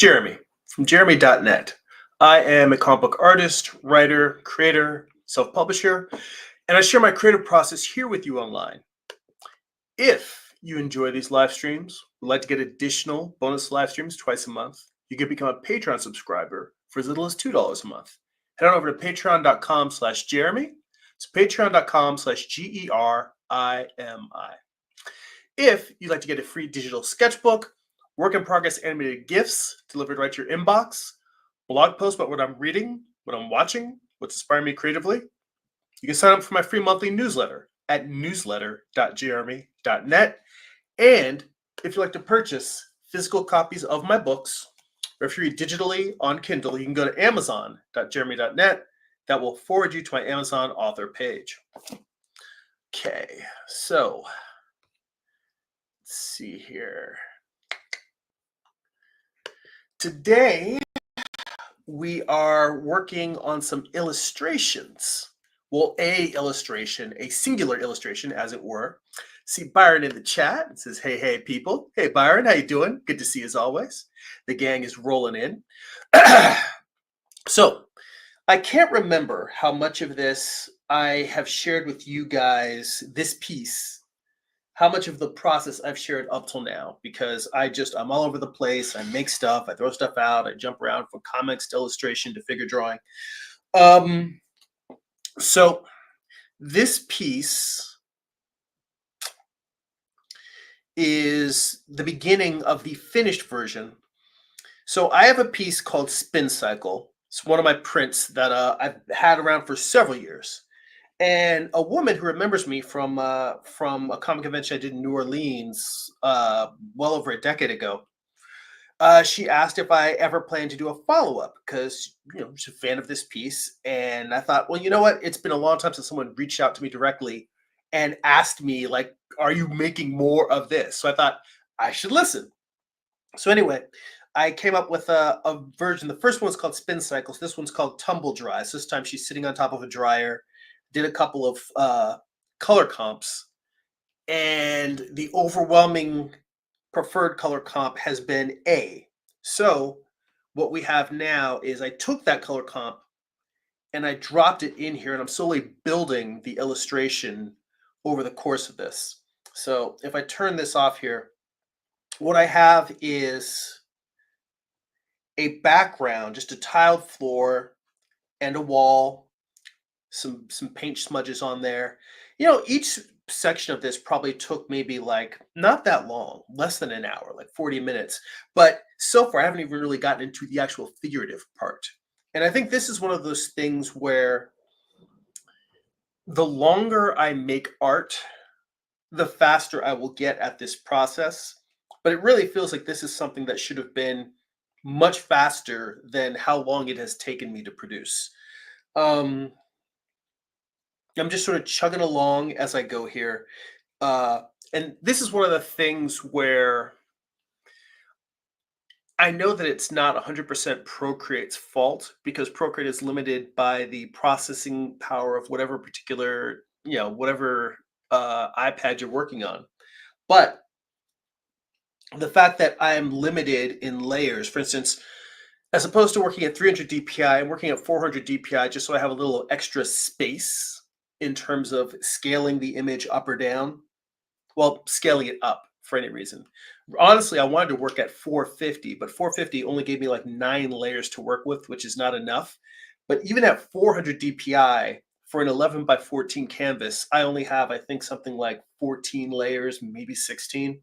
Jeremy from Jeremy.net. I am a comic book artist, writer, creator, self publisher, and I share my creative process here with you online. If you enjoy these live streams, would like to get additional bonus live streams twice a month, you can become a Patreon subscriber for as little as $2 a month. Head on over to patreon.com/Jeremy. It's patreon.com/GERIMI. If you'd like to get a free digital sketchbook, work in progress animated GIFs delivered right to your inbox, blog posts about what I'm reading, what I'm watching, what's inspiring me creatively, you can sign up for my free monthly newsletter at newsletter.jeremy.net. And if you'd like to purchase physical copies of my books, or if you read digitally on Kindle, you can go to amazon.jeremy.net. That will forward you to my Amazon author page. Okay, so let's see here. Today, we are working on some illustrations. Well, a singular illustration, as it were. See Byron in the chat. It says, hey, people. Hey, Byron, how you doing? Good to see you as always. The gang is rolling in. So, I can't remember how much of this I have shared with you guys, this piece, how much of the process I've shared up till now, because I'm all over the place. I make stuff, I throw stuff out, I jump around from comics to illustration to figure drawing. So this piece is the beginning of the finished version. So I have a piece called Spin Cycle. It's one of my prints that I've had around for several years. And a woman who remembers me from a comic convention I did in New Orleans well over a decade ago, she asked if I ever planned to do a follow-up because, she's a fan of this piece. And I thought, well, you know what? It's been a long time since someone reached out to me directly and asked me, like, are you making more of this? So I thought I should listen. So anyway, I came up with a version. The first one's called Spin Cycles. This one's called Tumble Dry. So this time she's sitting on top of a dryer. Did a couple of color comps, and the overwhelming preferred color comp has been A. So what we have now is I took that color comp and I dropped it in here, and I'm slowly building the illustration over the course of this. So if I turn this off here, what I have is a background, just a tiled floor and a wall, some paint smudges on there. Each section of this probably took maybe like not that long, less than an hour, like 40 minutes. But so far, I haven't even really gotten into the actual figurative part. And I think this is one of those things where the longer I make art, the faster I will get at this process. But it really feels like this is something that should have been much faster than how long it has taken me to produce. I'm just sort of chugging along as I go here. And this is one of the things where I know that it's not 100% Procreate's fault because Procreate is limited by the processing power of whatever particular, whatever iPad you're working on. But the fact that I am limited in layers, for instance, as opposed to working at 300 DPI, I'm working at 400 DPI just so I have a little extra space in terms of scaling the image up or down. Well, scaling it up for any reason. Honestly, I wanted to work at 450, but 450 only gave me like 9 layers to work with, which is not enough. But even at 400 DPI for an 11 by 14 canvas, I only have, I think, something like 14 layers, maybe 16.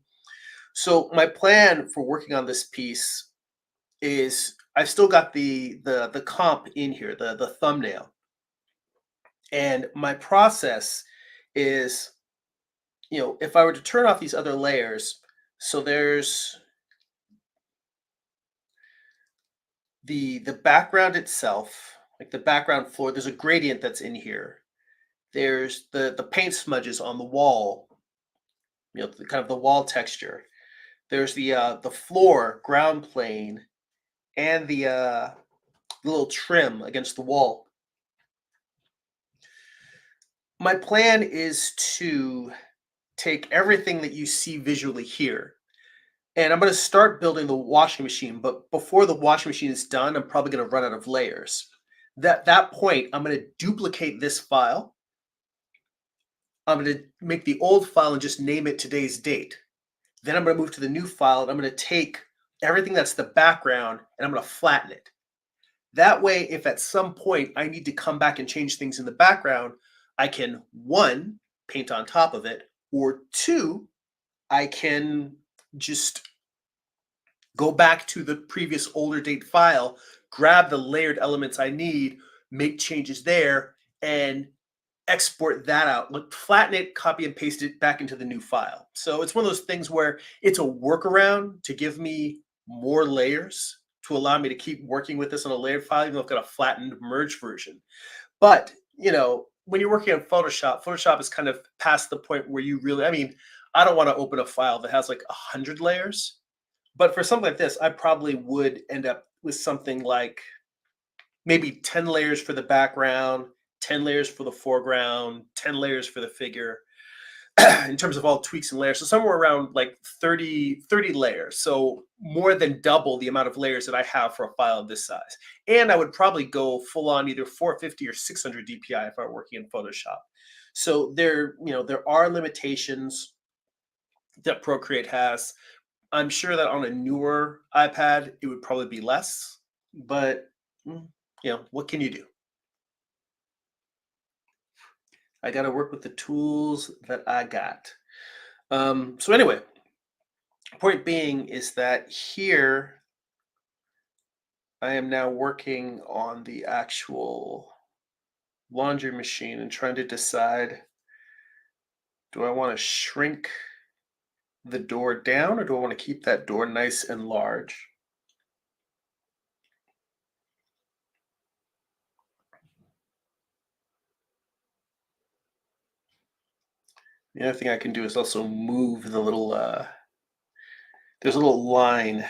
So my plan for working on this piece is I've still got the comp in here, the thumbnail. And my process is, if I were to turn off these other layers, so there's the background itself, like the background floor, there's a gradient that's in here. There's the paint smudges on the wall, kind of the wall texture. There's the floor, ground plane, and the little trim against the wall. My plan is to take everything that you see visually here, And I'm going to start building the washing machine. But before the washing machine is done, I'm probably going to run out of layers. That point, I'm going to duplicate this file. I'm going to make the old file and just name it today's date. Then I'm going to move to the new file and I'm going to take everything that's the background and I'm going to flatten it. That way, if at some point I need to come back and change things in the background, I can, one, paint on top of it, or two, I can just go back to the previous older date file, grab the layered elements I need, make changes there, and export that out. Look, flatten it, copy and paste it back into the new file. So it's one of those things where it's a workaround to give me more layers to allow me to keep working with this on a layered file, even though I've got a flattened merge version. But when you're working on Photoshop, Photoshop is kind of past the point where you really, I mean, I don't want to open a file that has like 100 layers. But for something like this, I probably would end up with something like maybe 10 layers for the background, 10 layers for the foreground, 10 layers for the figure in terms of all tweaks and layers. So somewhere around like 30 layers. So more than double the amount of layers that I have for a file of this size. And I would probably go full on either 450 or 600 DPI if I were working in Photoshop. So there are limitations that Procreate has. I'm sure that on a newer iPad, it would probably be less, but what can you do? I got to work with the tools that I got. So anyway, point being is that here I am now working on the actual laundry machine and trying to decide, do I want to shrink the door down or do I want to keep that door nice and large? The other thing I can do is also move the little, there's a little line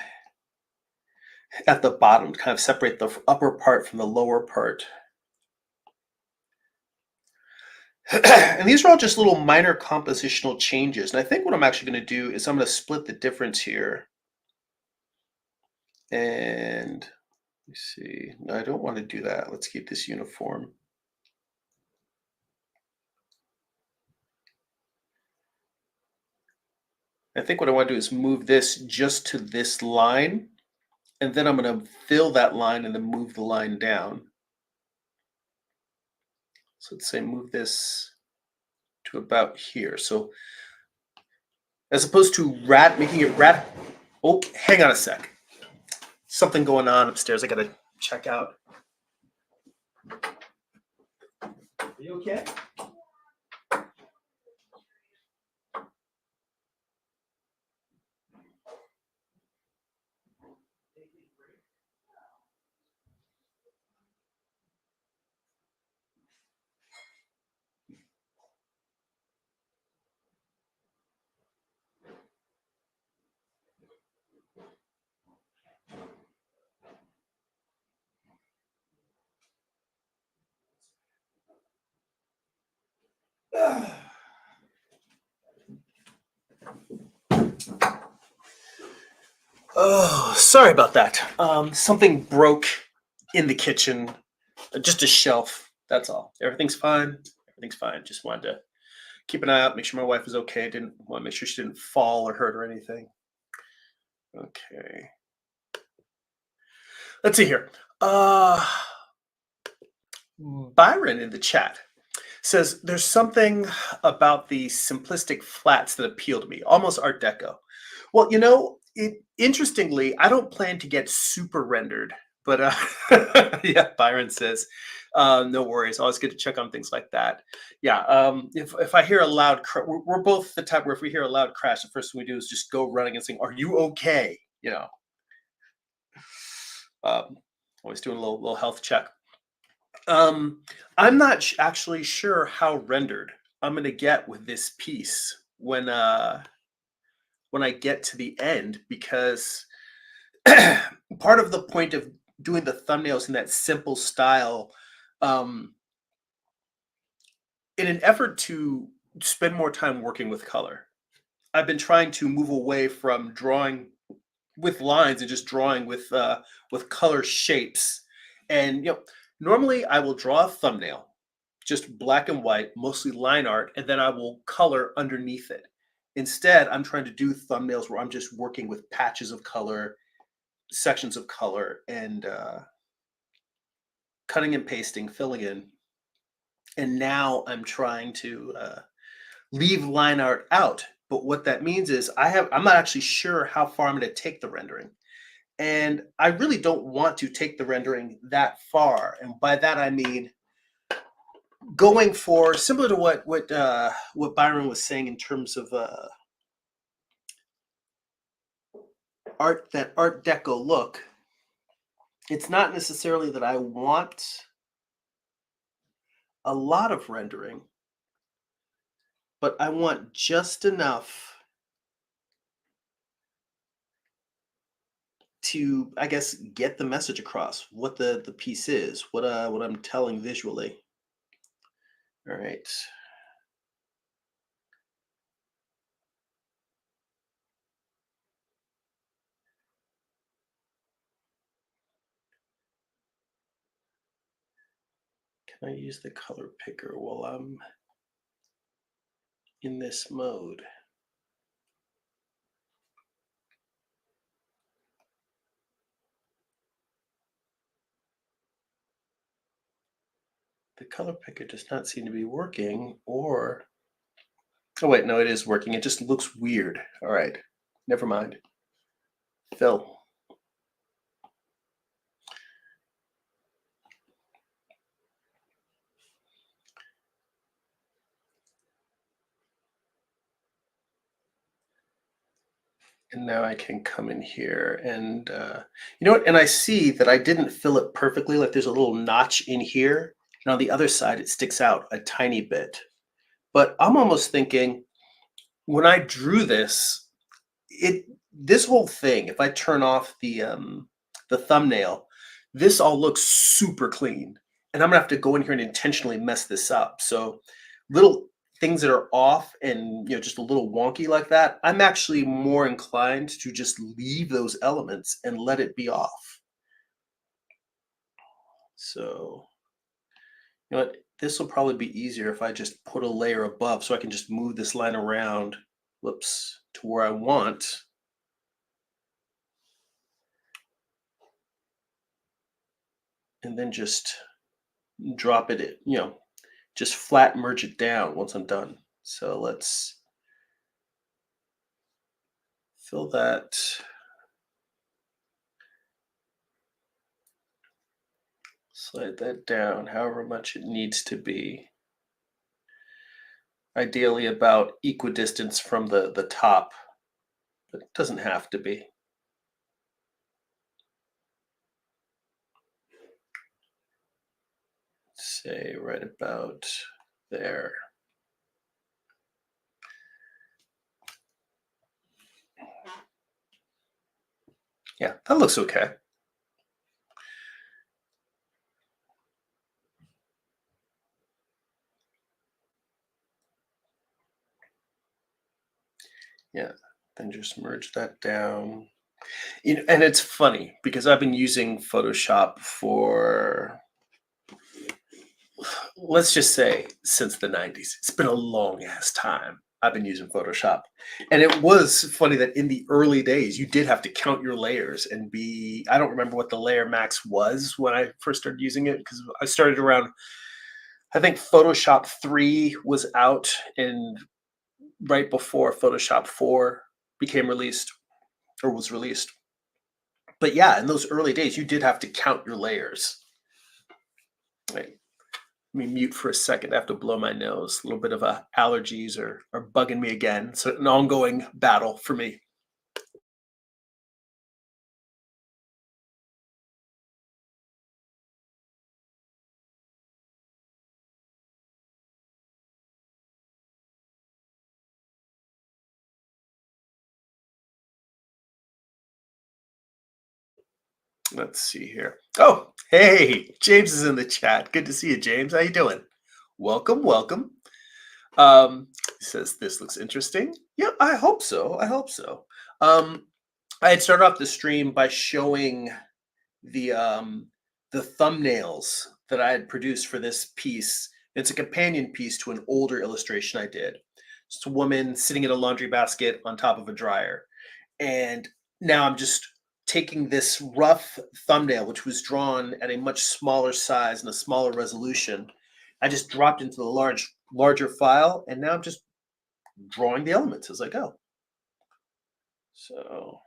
at the bottom to kind of separate the upper part from the lower part. And these are all just little minor compositional changes. And I think what I'm actually going to do is I'm going to split the difference here. And let me see. No, I don't want to do that. Let's keep this uniform. I think what I want to do is move this just to this line. And then I'm going to fill that line and then move the line down. So let's say move this to about here. So as opposed to making it rat. Oh, hang on a sec. Something going on upstairs. I got to check out. Are you okay? Oh, sorry about that. Something broke in the kitchen. Just a shelf. That's all. Everything's fine. Everything's fine. Just wanted to keep an eye out, make sure my wife was okay. Didn't want to make sure she didn't fall or hurt or anything. Okay. Let's see here. Byron in the chat says there's something about the simplistic flats that appeal to me, almost Art Deco. Well, interestingly, I don't plan to get super rendered, but yeah, Byron says, no worries. Always good to check on things like that. Yeah, if I hear a loud, we're both the type where if we hear a loud crash, the first thing we do is just go running and saying, "Are you okay?" Always doing a little health check. I'm not actually sure how rendered I'm going to get with this piece when I get to the end, because part of the point of doing the thumbnails in that simple style, in an effort to spend more time working with color. I've been trying to move away from drawing with lines and just drawing with color shapes. And normally I will draw a thumbnail, just black and white, mostly line art, and then I will color underneath it. Instead, I'm trying to do thumbnails where I'm just working with patches of color, sections of color, and cutting and pasting, filling in. And now I'm trying to leave line art out. But what that means is I'm not actually sure how far I'm going to take the rendering. And I really don't want to take the rendering that far. And by that I mean going for similar to what Byron was saying in terms of art deco look. It's not necessarily that I want a lot of rendering, but I want just enough to, I guess, get the message across, what the piece is, what I'm telling visually. All right. Can I use the color picker while I'm in this mode? The color picker does not seem to be working, or oh wait, no, it is working. It just looks weird. All right, never mind. Fill. And now I can come in here and you know what? And I see that I didn't fill it perfectly. Like there's a little notch in here, and on the other side it sticks out a tiny bit. But I'm almost thinking when I drew this, it this whole thing, if I turn off the thumbnail, this all looks super clean. And I'm gonna have to go in here and intentionally mess this up. So little things that are off and just a little wonky like that, I'm actually more inclined to just leave those elements and let it be off. So you know what? This will probably be easier if I just put a layer above so I can just move this line around, whoops, to where I want. And then just drop it, just flat merge it down once I'm done. So let's fill that. Slide that down however much it needs to be. Ideally about equidistance from the top, but it doesn't have to be. Say right about there. Yeah, that looks okay. Yeah, then just merge that down. And it's funny because I've been using Photoshop for, let's just say, since the 90s. It's been a long ass time I've been using Photoshop. And it was funny that in the early days, you did have to count your layers and I don't remember what the layer max was when I first started using it because I started around, I think Photoshop 3 was out and right before Photoshop 4 became released or was released. But yeah, in those early days, you did have to count your layers. Right. Let me mute for a second. I have to blow my nose. A little bit of allergies are bugging me again. So an ongoing battle for me. Let's see here. Oh, hey, James is in the chat. Good to see you, James. How you doing? Welcome, welcome. He says this looks interesting. Yeah, I hope so. I hope so. Um, I had started off the stream by showing the um the thumbnails that I had produced for this piece. It's a companion piece to an older illustration I did. It's a woman sitting in a laundry basket on top of a dryer. And now I'm just taking this rough thumbnail, which was drawn at a much smaller size and a smaller resolution. I just dropped into the larger file, and now I'm just drawing the elements as I go. So,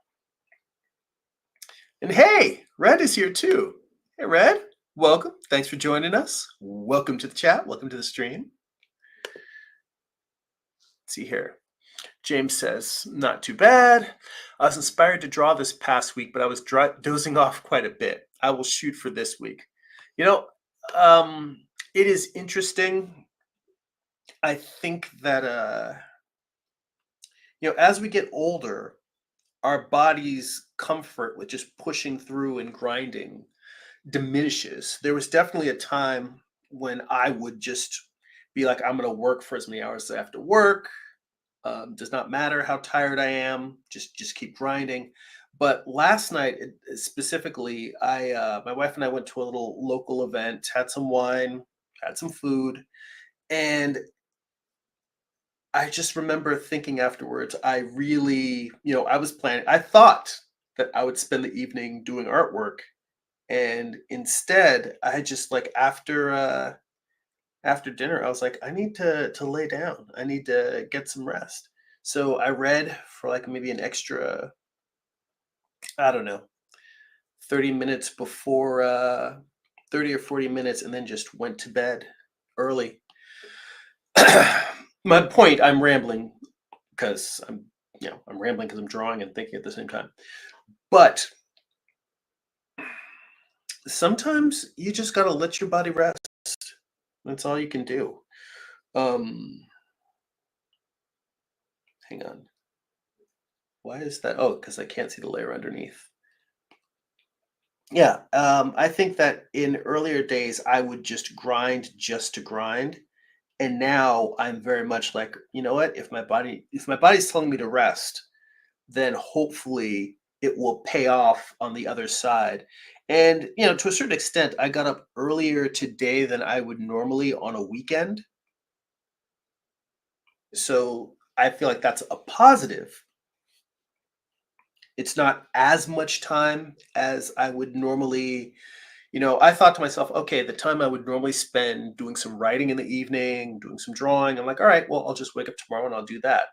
and hey, Red is here too. Hey, Red, welcome. Thanks for joining us. Welcome to the chat. Welcome to the stream. Let's see here. James says, not too bad. I was inspired to draw this past week, but I was dozing off quite a bit. I will shoot for this week. You know, um, it is interesting. I think that, as we get older, our body's comfort with just pushing through and grinding diminishes. There was definitely a time when I would just be like, I'm going to work for as many hours as I have to work. Does not matter how tired I am. Just keep grinding. But last night specifically, I my wife and I went to a little local event, had some wine, had some food, and I just remember thinking afterwards. I really, I was planning. I thought that I would spend the evening doing artwork, and instead, I just like after dinner, I was like, I need to lay down. I need to get some rest. So I read for like maybe an extra, I don't know, 30 minutes before 30 or 40 minutes, and then just went to bed early. My point, I'm rambling because I'm rambling because I'm drawing and thinking at the same time. But sometimes you just gotta let your body rest. That's all you can do. Um, hang on. Why is that? Oh, because I can't see the layer underneath. Yeah, I think that in earlier days I would just grind just to grind, and now I'm very much like, you know what? If my body's telling me to rest, then hopefully it will pay off on the other side. And to a certain extent, I got up earlier today than I would normally on a weekend, so I feel like that's a positive. It's not as much time as I would normally. I thought to myself, okay, the time I would normally spend doing some writing in the evening, doing some drawing, I'm like, all right, well, I'll just wake up tomorrow and I'll do that.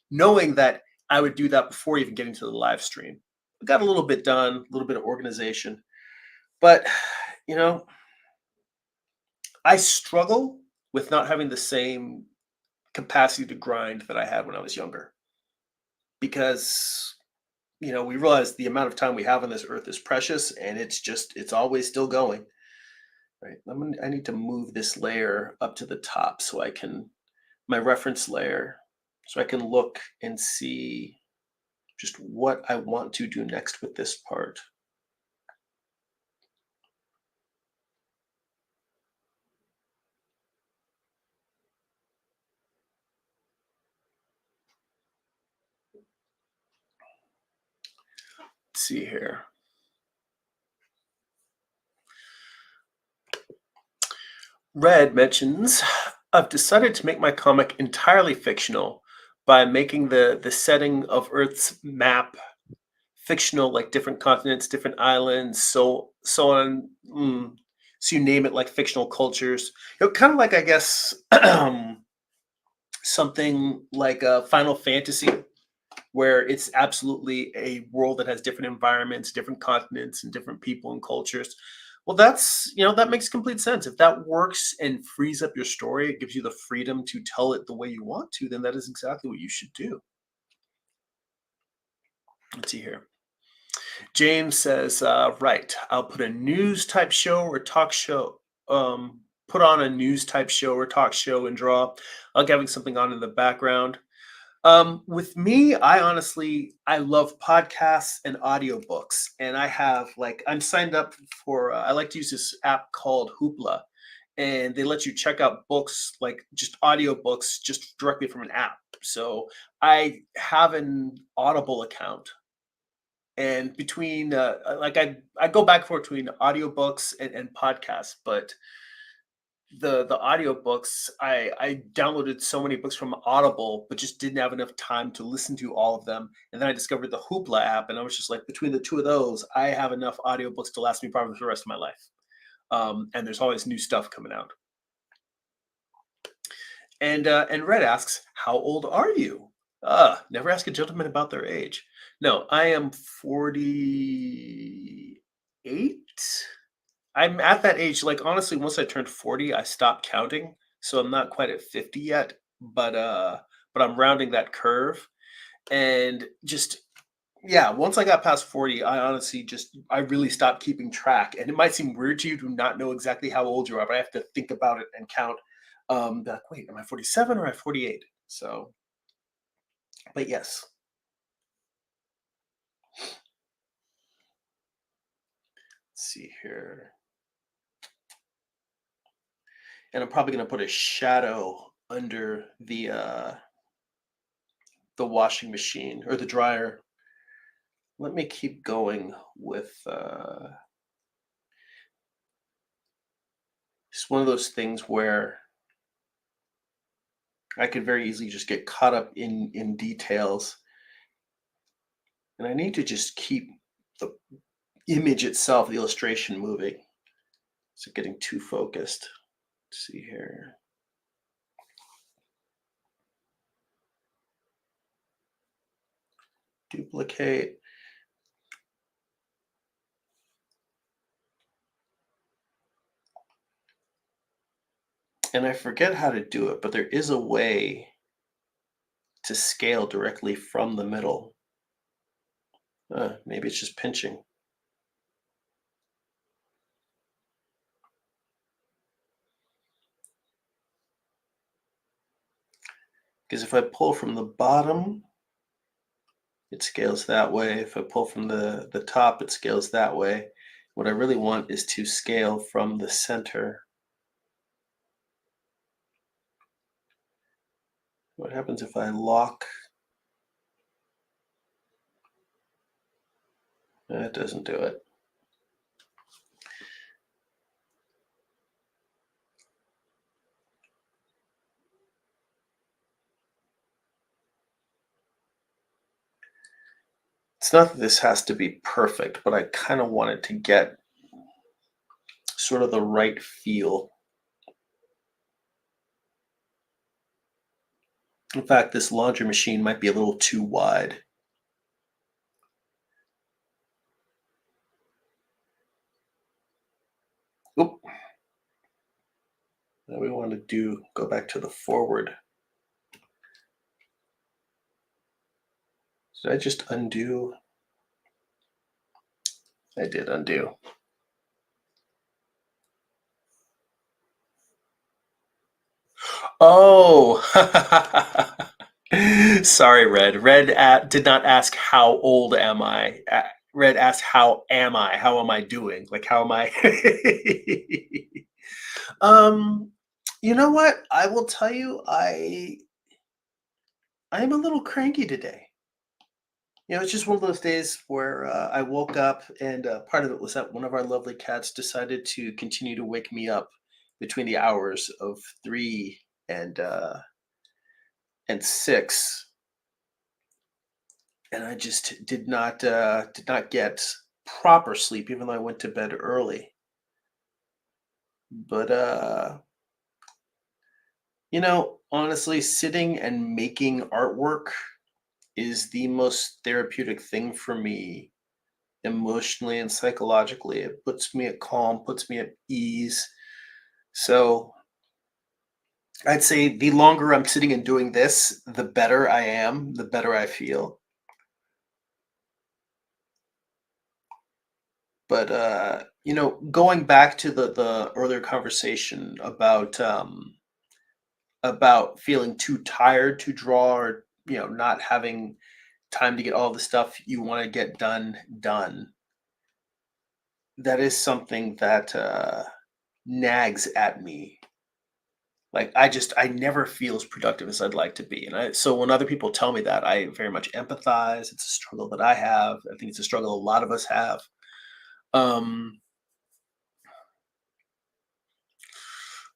Knowing that I would do that before even getting to the live stream. I got a little bit done, a little bit of organization. But, you know, I struggle with not having the same capacity to grind that I had when I was younger because we realize the amount of time we have on this earth is precious, and it's always still going. Right. I need to move this layer up to the top so I can, my reference layer, so I can look and see just what I want to do next with this part. Let's see here. Red mentions, I've decided to make my comic entirely fictional by making the setting of Earth's map fictional, like different continents, different islands, so on. So you name it, like fictional cultures. Kind of like, I guess, something like a Final Fantasy, where it's absolutely a world that has different environments, different continents, and different people and cultures. Well, that makes complete sense. If that works and frees up your story, it gives you the freedom to tell it the way you want to, then that is exactly what you should do. Let's see here. James says, right, I'll put a news type show or talk show, put on a news type show or talk show and draw. I'll having something on in the background. With me, I love podcasts and audiobooks, and I have like I'm signed up for. I like to use this app called Hoopla, and they let you check out books, like just audio books, just directly from an app. So I have an Audible account, and between like I go back and forth between audiobooks and podcasts, but the audiobooks, I downloaded so many books from Audible, but just didn't have enough time to listen to all of them. And then I discovered the Hoopla app, and I was just like, between the two of those, I have enough audiobooks to last me probably for the rest of my life. And there's always new stuff coming out. And Red asks, "How old are you?" Never ask a gentleman about their age. No, I am 48. I'm at that age. Like honestly, once I turned 40, I stopped counting. So I'm not quite at 50 yet, but I'm rounding that curve. And just yeah, once I got past 40, I honestly just I really stopped keeping track. And it might seem weird to you to not know exactly how old you are, but I have to think about it and count. Be like, wait, am I 47 or am I 48? So, but yes. Let's see here. And I'm probably gonna put a shadow under the washing machine or the dryer. Let me keep going with it's one of those things where I could very easily just get caught up in details, and I need to just keep the image itself, the illustration moving. So getting too focused. Let's see here. Duplicate. And I forget how to do it, but there is a way to scale directly from the middle. Maybe it's just pinching. Because if I pull from the bottom, it scales that way. If I pull from the top, it scales that way. What I really want is to scale from the center. What happens if I lock? That doesn't do it. It's not that this has to be perfect, but I kind of want it to get sort of the right feel. In fact, this laundry machine might be a little too wide. Oop. Now we want to go back to the forward. Did I just undo? I did undo. Oh, sorry, Red. Did not ask how old am I. Red asked how am I? How am I doing? Like how am I? um, you know what? I will tell you, I am a little cranky today. It's just one of those days where I woke up, and part of it was that one of our lovely cats decided to continue to wake me up between the hours of 3 and 6, and I just did not get proper sleep, even though I went to bed early. But honestly, sitting and making artwork is the most therapeutic thing for me emotionally and psychologically. It puts me at calm, puts me at ease. So I'd say the longer I'm sitting and doing this, the better I am, the better I feel. But going back to the earlier conversation about feeling too tired to draw, or not having time to get all the stuff you want to get done. That is something that nags at me. Like I never feel as productive as I'd like to be. And so when other people tell me that, I very much empathize. It's a struggle that I have. I think it's a struggle a lot of us have. Um,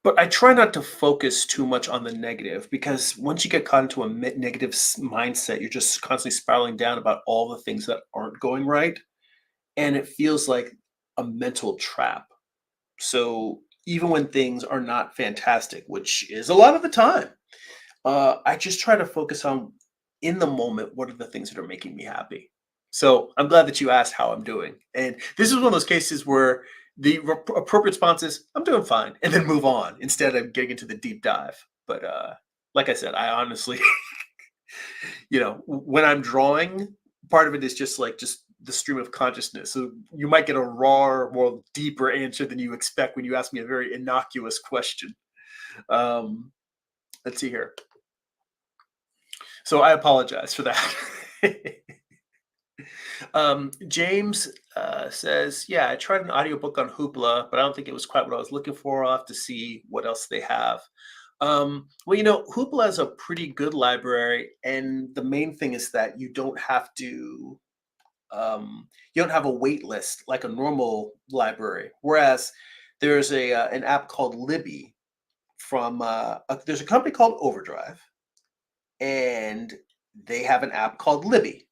but I try not to focus too much on the negative because once you get caught into a negative mindset, you're just constantly spiraling down about all the things that aren't going right. And it feels like a mental trap. So even when things are not fantastic, which is a lot of the time, I just try to focus on in the moment what are the things that are making me happy. So I'm glad that you asked how I'm doing. And this is one of those cases where the appropriate response is I'm doing fine, and then move on instead of getting into the deep dive. But like I said, I honestly, when I'm drawing, part of it is just the stream of consciousness. So you might get a raw, more deeper answer than you expect when you ask me a very innocuous question. Um, let's see here. So I apologize for that. James says, yeah, I tried an audiobook on Hoopla, but I don't think it was quite what I was looking for. I'll have to see what else they have. Well, Hoopla is a pretty good library, and the main thing is that you don't have a wait list like a normal library. Whereas there's an app called Libby there's a company called Overdrive, and they have an app called Libby.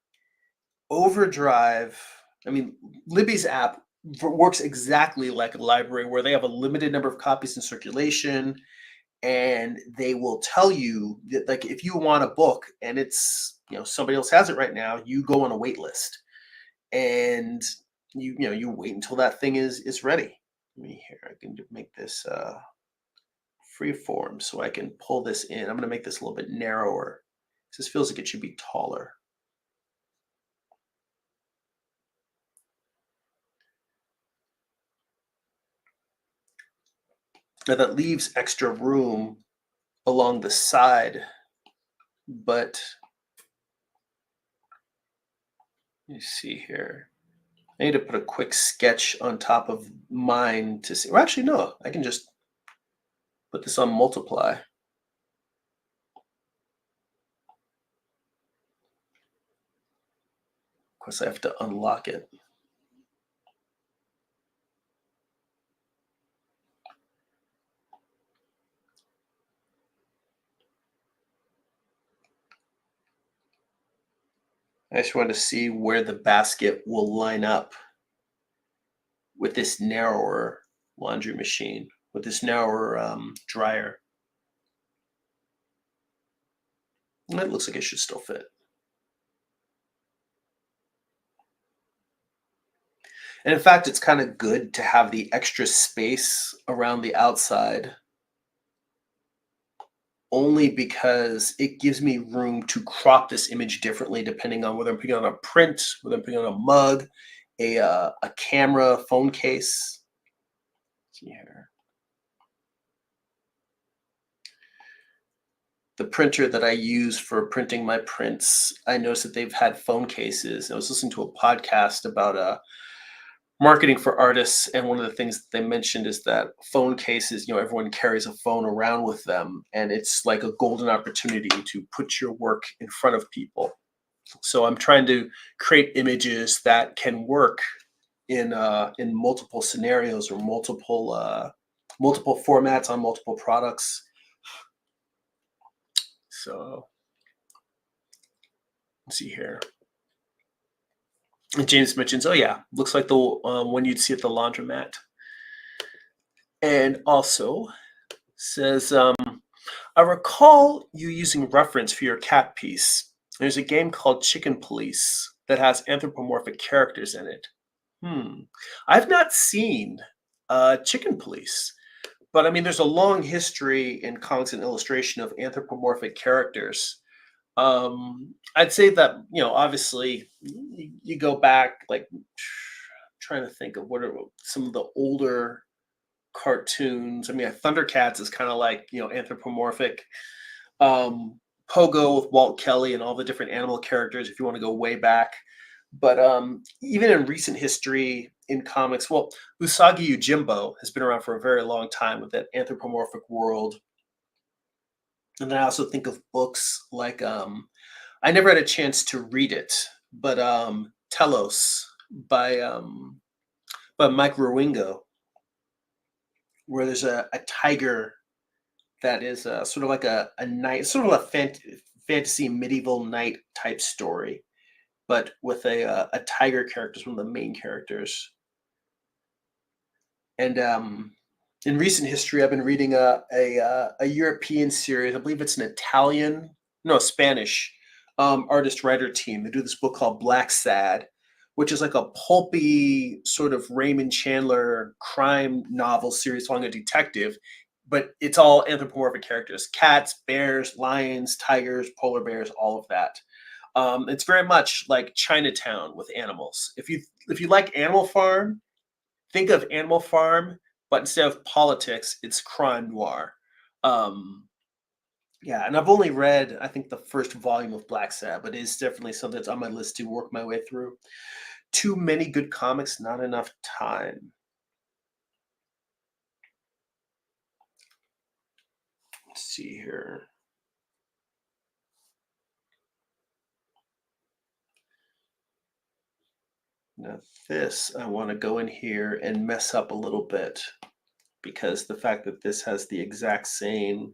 Overdrive, I mean, Libby's app works exactly like a library where they have a limited number of copies in circulation, and they will tell you that, like, if you want a book and it's somebody else has it right now, you go on a wait list, and you wait until that thing is ready. Let me here. I can make this free form so I can pull this in. I'm going to make this a little bit narrower. This feels like it should be taller. Now that leaves extra room along the side, but let me see here. I need to put a quick sketch on top of mine to see. Or actually, no, I can just put this on multiply. Of course, I have to unlock it. I just want to see where the basket will line up with this narrower laundry machine, with this narrower dryer. And it looks like it should still fit. And in fact, it's kind of good to have the extra space around the outside, only because it gives me room to crop this image differently depending on whether I'm putting on a print, whether I'm putting on a mug, a camera, phone case. Let's see here. The printer that I use for printing my prints, I noticed that they've had phone cases. I was listening to a podcast about marketing for artists, and one of the things that they mentioned is that phone cases, everyone carries a phone around with them, and it's like a golden opportunity to put your work in front of people. So I'm trying to create images that can work in multiple scenarios or multiple formats on multiple products. So let's see here. And James mentions, oh yeah, looks like the one you'd see at the laundromat. And also says, I recall you using reference for your cat piece. There's a game called Chicken Police that has anthropomorphic characters in it. I've not seen Chicken Police, but I mean, there's a long history in comics and illustration of anthropomorphic characters. I'd say that obviously you go back, like, trying to think of what are some of the older cartoons. I mean, Thundercats is kind of like anthropomorphic. Pogo with Walt Kelly and all the different animal characters, if you want to go way back. But even in recent history, in comics. Well, Usagi Yojimbo has been around for a very long time with that anthropomorphic world. And then I also think of books like I never had a chance to read it, but Telos by Mike Rowingo, where there's a tiger that is sort of like a knight, sort of a fantasy medieval knight type story, but with a tiger character as one of the main characters. And in recent history, I've been reading a European series. I believe it's an Italian, no, Spanish artist writer team. They do this book called Black Sad, which is like a pulpy sort of Raymond Chandler crime novel series following a detective, but it's all anthropomorphic characters: cats, bears, lions, tigers, polar bears, all of that. It's very much like Chinatown with animals. If you like Animal Farm, think of Animal Farm, but instead of politics, it's crime noir. Um, yeah, and I've only read, I think, the first volume of Black Sabbath, but it's definitely something that's on my list to work my way through. Too many good comics, not enough time. Let's see here. Now, this, I want to go in here and mess up a little bit because the fact that this has the exact same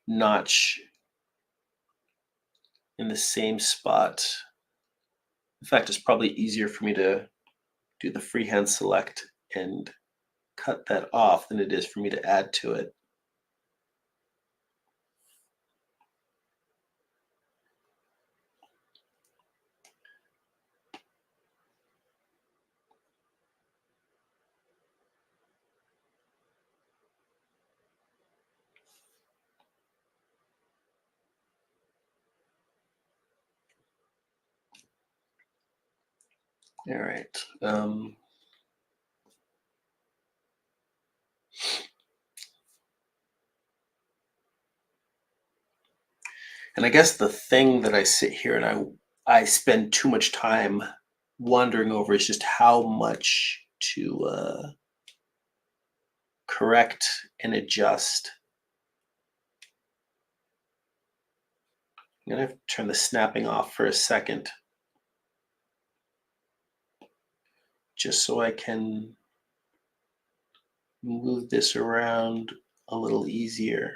notch in the same spot. In fact, it's probably easier for me to do the freehand select and cut that off than it is for me to add to it. All right. And I guess the thing that I sit here and I spend too much time wondering over is just how much to correct and adjust. I'm gonna have to turn the snapping off for a second, just so I can move this around a little easier.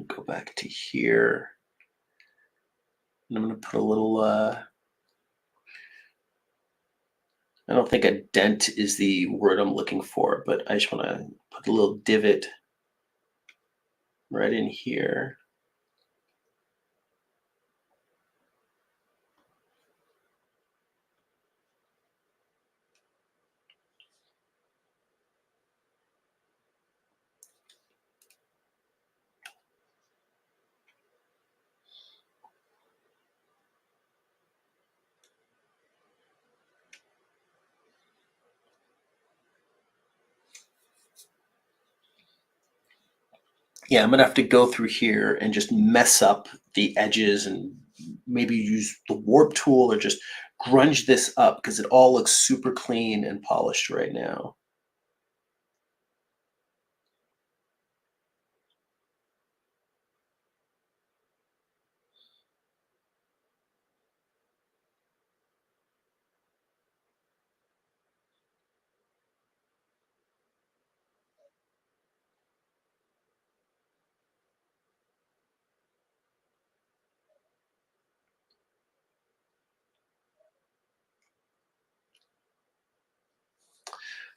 Go back to here. And I'm going to put a little, I don't think a dent is the word I'm looking for, but I just want to put a little divot right in here. Yeah, I'm gonna have to go through here and just mess up the edges and maybe use the warp tool or just grunge this up because it all looks super clean and polished right now.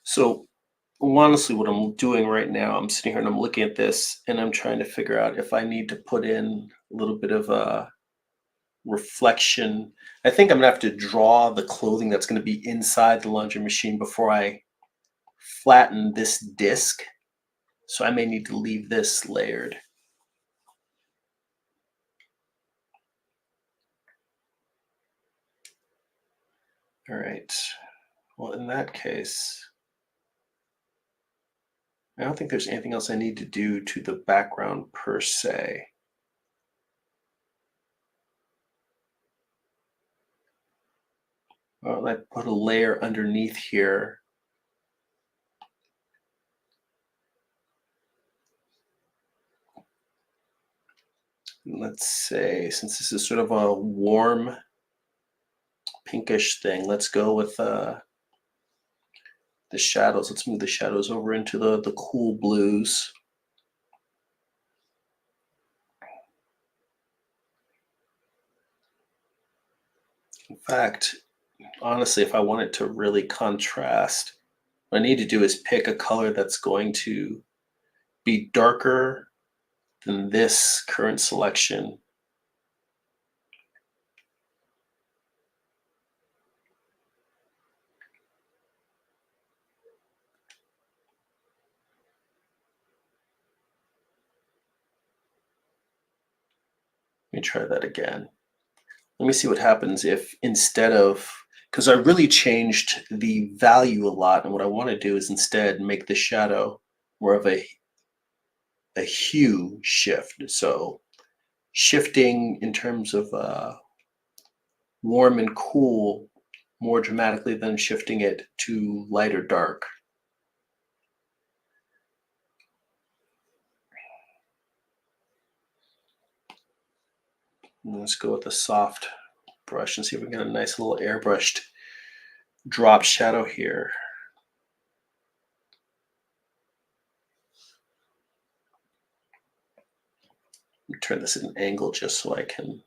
So honestly, what I'm doing right now, I'm sitting here and I'm looking at this and I'm trying to figure out if I need to put in a little bit of a reflection. I think I'm gonna have to draw the clothing that's gonna be inside the laundry machine before I flatten this disc. So I may need to leave this layered. All right. Well, in that case, I don't think there's anything else I need to do to the background per se. Well, I put a layer underneath here. Let's say, since this is sort of a warm pinkish thing, let's go with the shadows. Let's move the shadows over into the cool blues. In fact, honestly, if I want it to really contrast, what I need to do is pick a color that's going to be darker than this current selection. Let me try that again. Let me see what happens if instead of, because I really changed the value a lot, and what I want to do is instead make the shadow more of a hue shift. So shifting in terms of warm and cool more dramatically than shifting it to light or dark. And let's go with a soft brush and see if we can get a nice little airbrushed drop shadow here. Turn this at an angle just so I can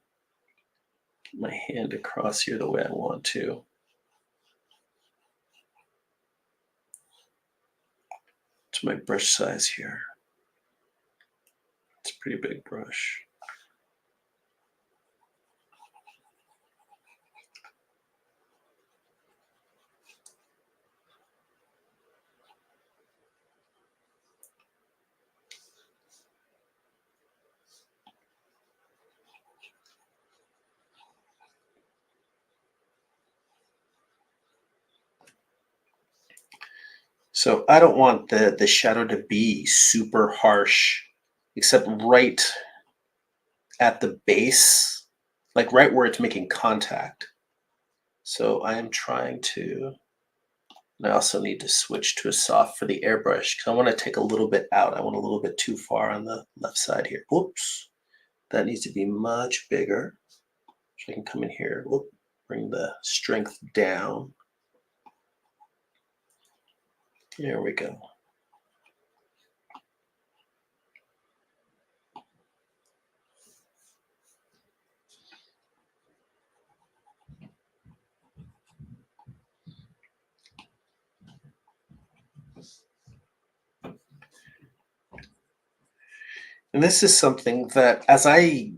get my hand across here the way I want to. To my brush size here. It's a pretty big brush. So I don't want the shadow to be super harsh, except right at the base, like right where it's making contact. So I am trying to, and I also need to switch to a soft for the airbrush because I want to take a little bit out. I want a little bit too far on the left side here. Whoops, that needs to be much bigger. So I can come in here, whoop, bring the strength down. There we go. And this is something that as I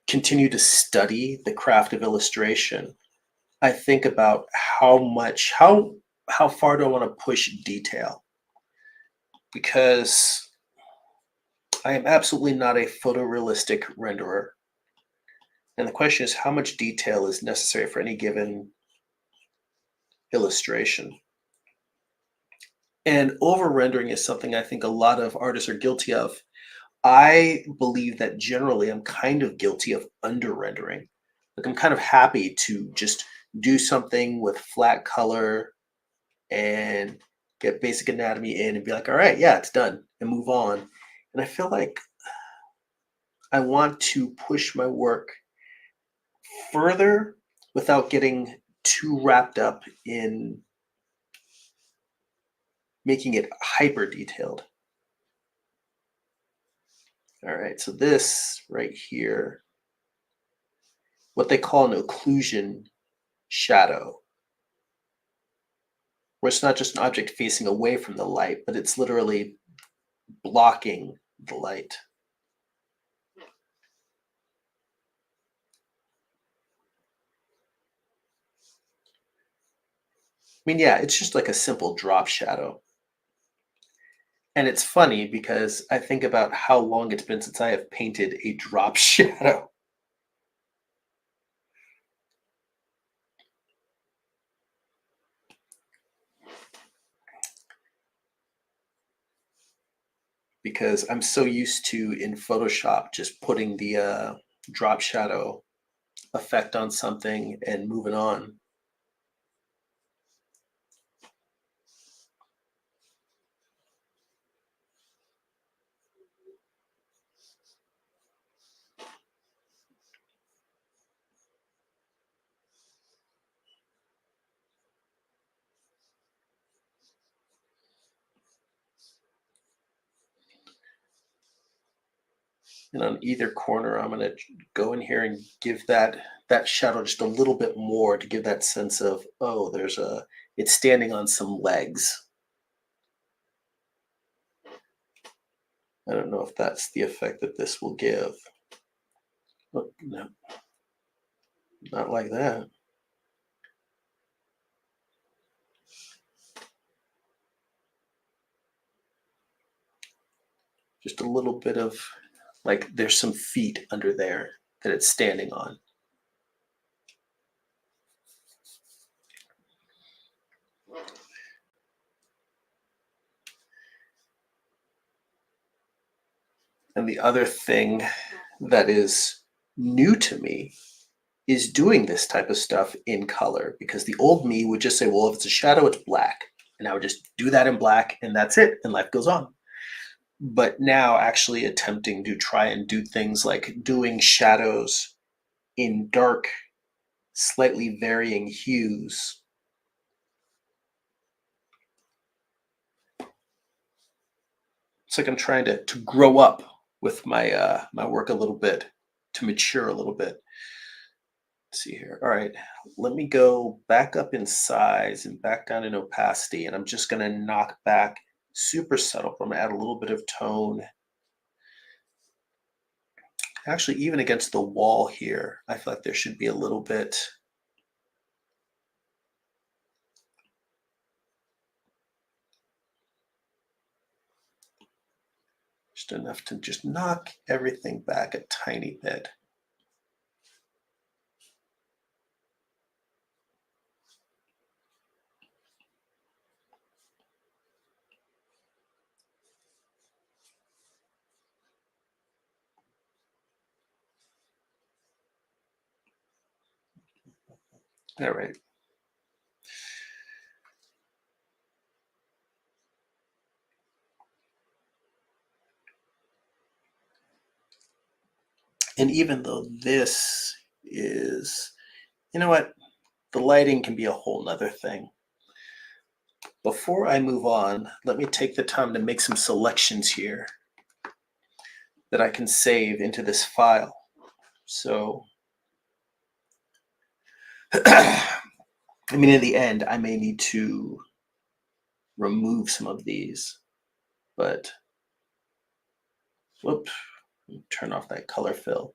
continue to study the craft of illustration, I think about how far do I want to push detail? Because I am absolutely not a photorealistic renderer. And the question is how much detail is necessary for any given illustration? And over rendering is something I think a lot of artists are guilty of. I believe that generally I'm kind of guilty of under rendering. Like I'm kind of happy to just do something with flat color and get basic anatomy in and be like, all right, yeah, it's done, and move on. And I feel like I want to push my work further without getting too wrapped up in making it hyper detailed. All right, so this right here, what they call an occlusion shadow, where it's not just an object facing away from the light, but it's literally blocking the light. I mean, yeah, it's just like a simple drop shadow. And it's funny because I think about how long it's been since I have painted a drop shadow. because I'm so used to in Photoshop just putting the drop shadow effect on something and moving on. And on either corner, I'm going to go in here and give that shadow just a little bit more to give that sense of, oh, it's standing on some legs. I don't know if that's the effect that this will give. Oh, no, not like that. Just a little bit of, like, there's some feet under there that it's standing on. And the other thing that is new to me is doing this type of stuff in color, because the old me would just say, well, if it's a shadow, it's black. And I would just do that in black and that's it, and life goes on. But now actually attempting to try and do things like doing shadows in dark, slightly varying hues. It's like I'm trying to grow up with my work a little bit, to mature a little bit. Let's see here. All right, let me go back up in size and back down in opacity, and I'm just going to knock back super subtle. I'm going to add a little bit of tone. Actually, even against the wall here, I feel like there should be a little bit. Just enough to just knock everything back a tiny bit. All right. And even though this is, you know what, the lighting can be a whole nother thing. Before I move on, let me take the time to make some selections here that I can save into this file. So, I mean, in the end, I may need to remove some of these, but whoop, turn off that color fill.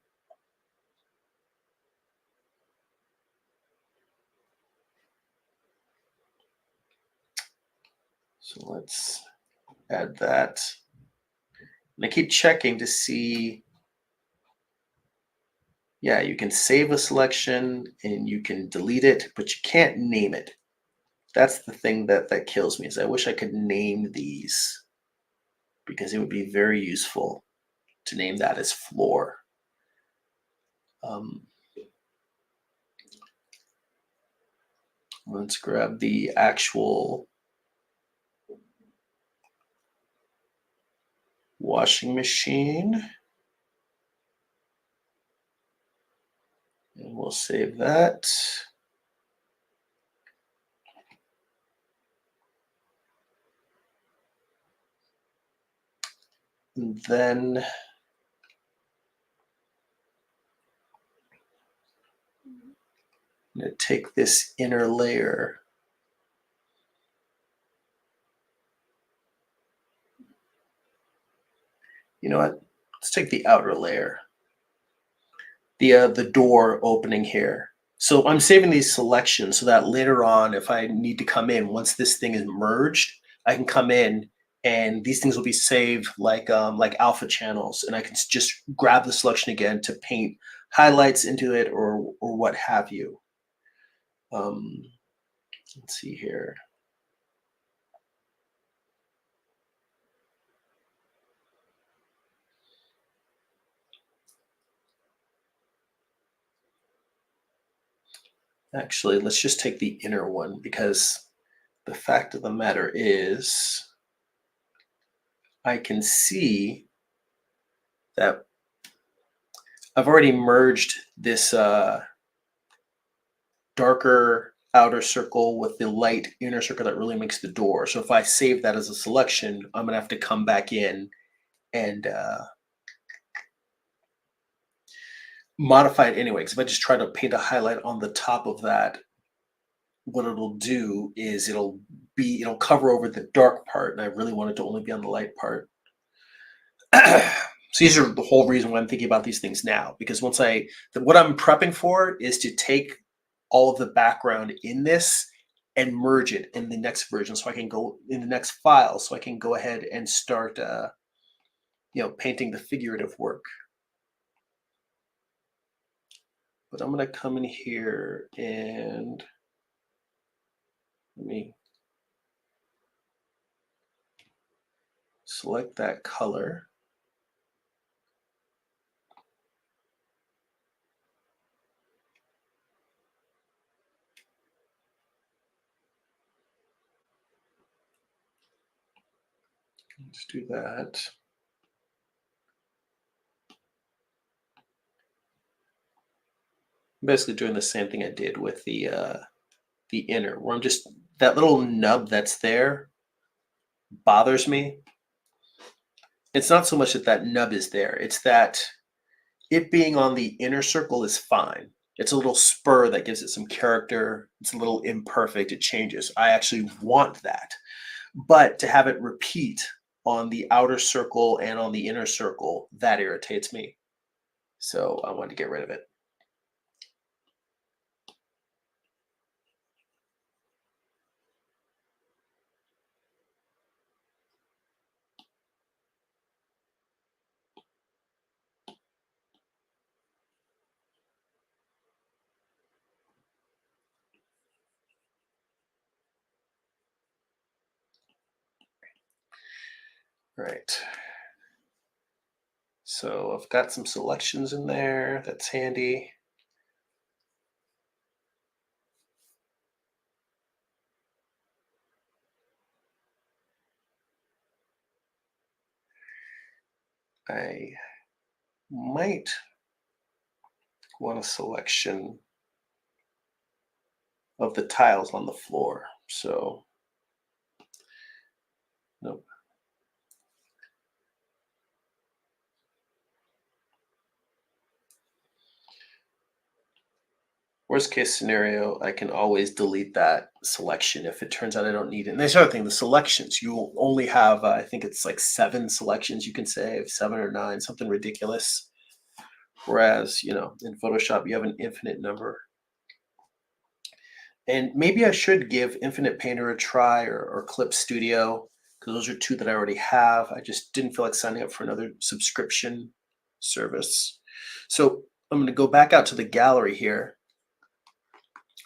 So let's add that. And I keep checking to see, yeah, you can save a selection and you can delete it, but you can't name it. That's the thing that kills me, is I wish I could name these, because it would be very useful to name that as floor. Let's grab the actual washing machine. And we'll save that. And then I'm going to take this inner layer. You know what? Let's take the outer layer. The door opening here. So I'm saving these selections so that later on, if I need to come in, once this thing is merged, I can come in and these things will be saved like alpha channels, and I can just grab the selection again to paint highlights into it or what have you. Let's see here. Actually, let's just take the inner one because the fact of the matter is I can see that I've already merged this darker outer circle with the light inner circle that really makes the door. So if I save that as a selection, I'm gonna have to come back in and modify it anyway. Because if I just try to paint a highlight on the top of that, what it'll do is it'll cover over the dark part, and I really want it to only be on the light part. So these are the whole reason why I'm thinking about these things now, because what I'm prepping for is to take all of the background in this and merge it in the next version, so I can go in the next file, so I can go ahead and start, painting the figurative work. But I'm going to come in here and let me select that color. Let's do that. I'm basically doing the same thing I did with the inner, where I'm just that little nub that's there bothers me. It's not so much that that nub is there; it's that it being on the inner circle is fine. It's a little spur that gives it some character. It's a little imperfect. It changes. I actually want that, but to have it repeat on the outer circle and on the inner circle, that irritates me. So I wanted to get rid of it. Right. So I've got some selections in there. That's handy. I might want a selection of the tiles on the floor. So, nope. Worst case scenario, I can always delete that selection if it turns out I don't need it. And there's another thing, the selections, you will only have, I think it's like 7 selections you can save, 7 or 9, something ridiculous. Whereas, in Photoshop, you have an infinite number. And maybe I should give Infinite Painter a try or Clip Studio, because those are two that I already have. I just didn't feel like signing up for another subscription service. So I'm going to go back out to the gallery here.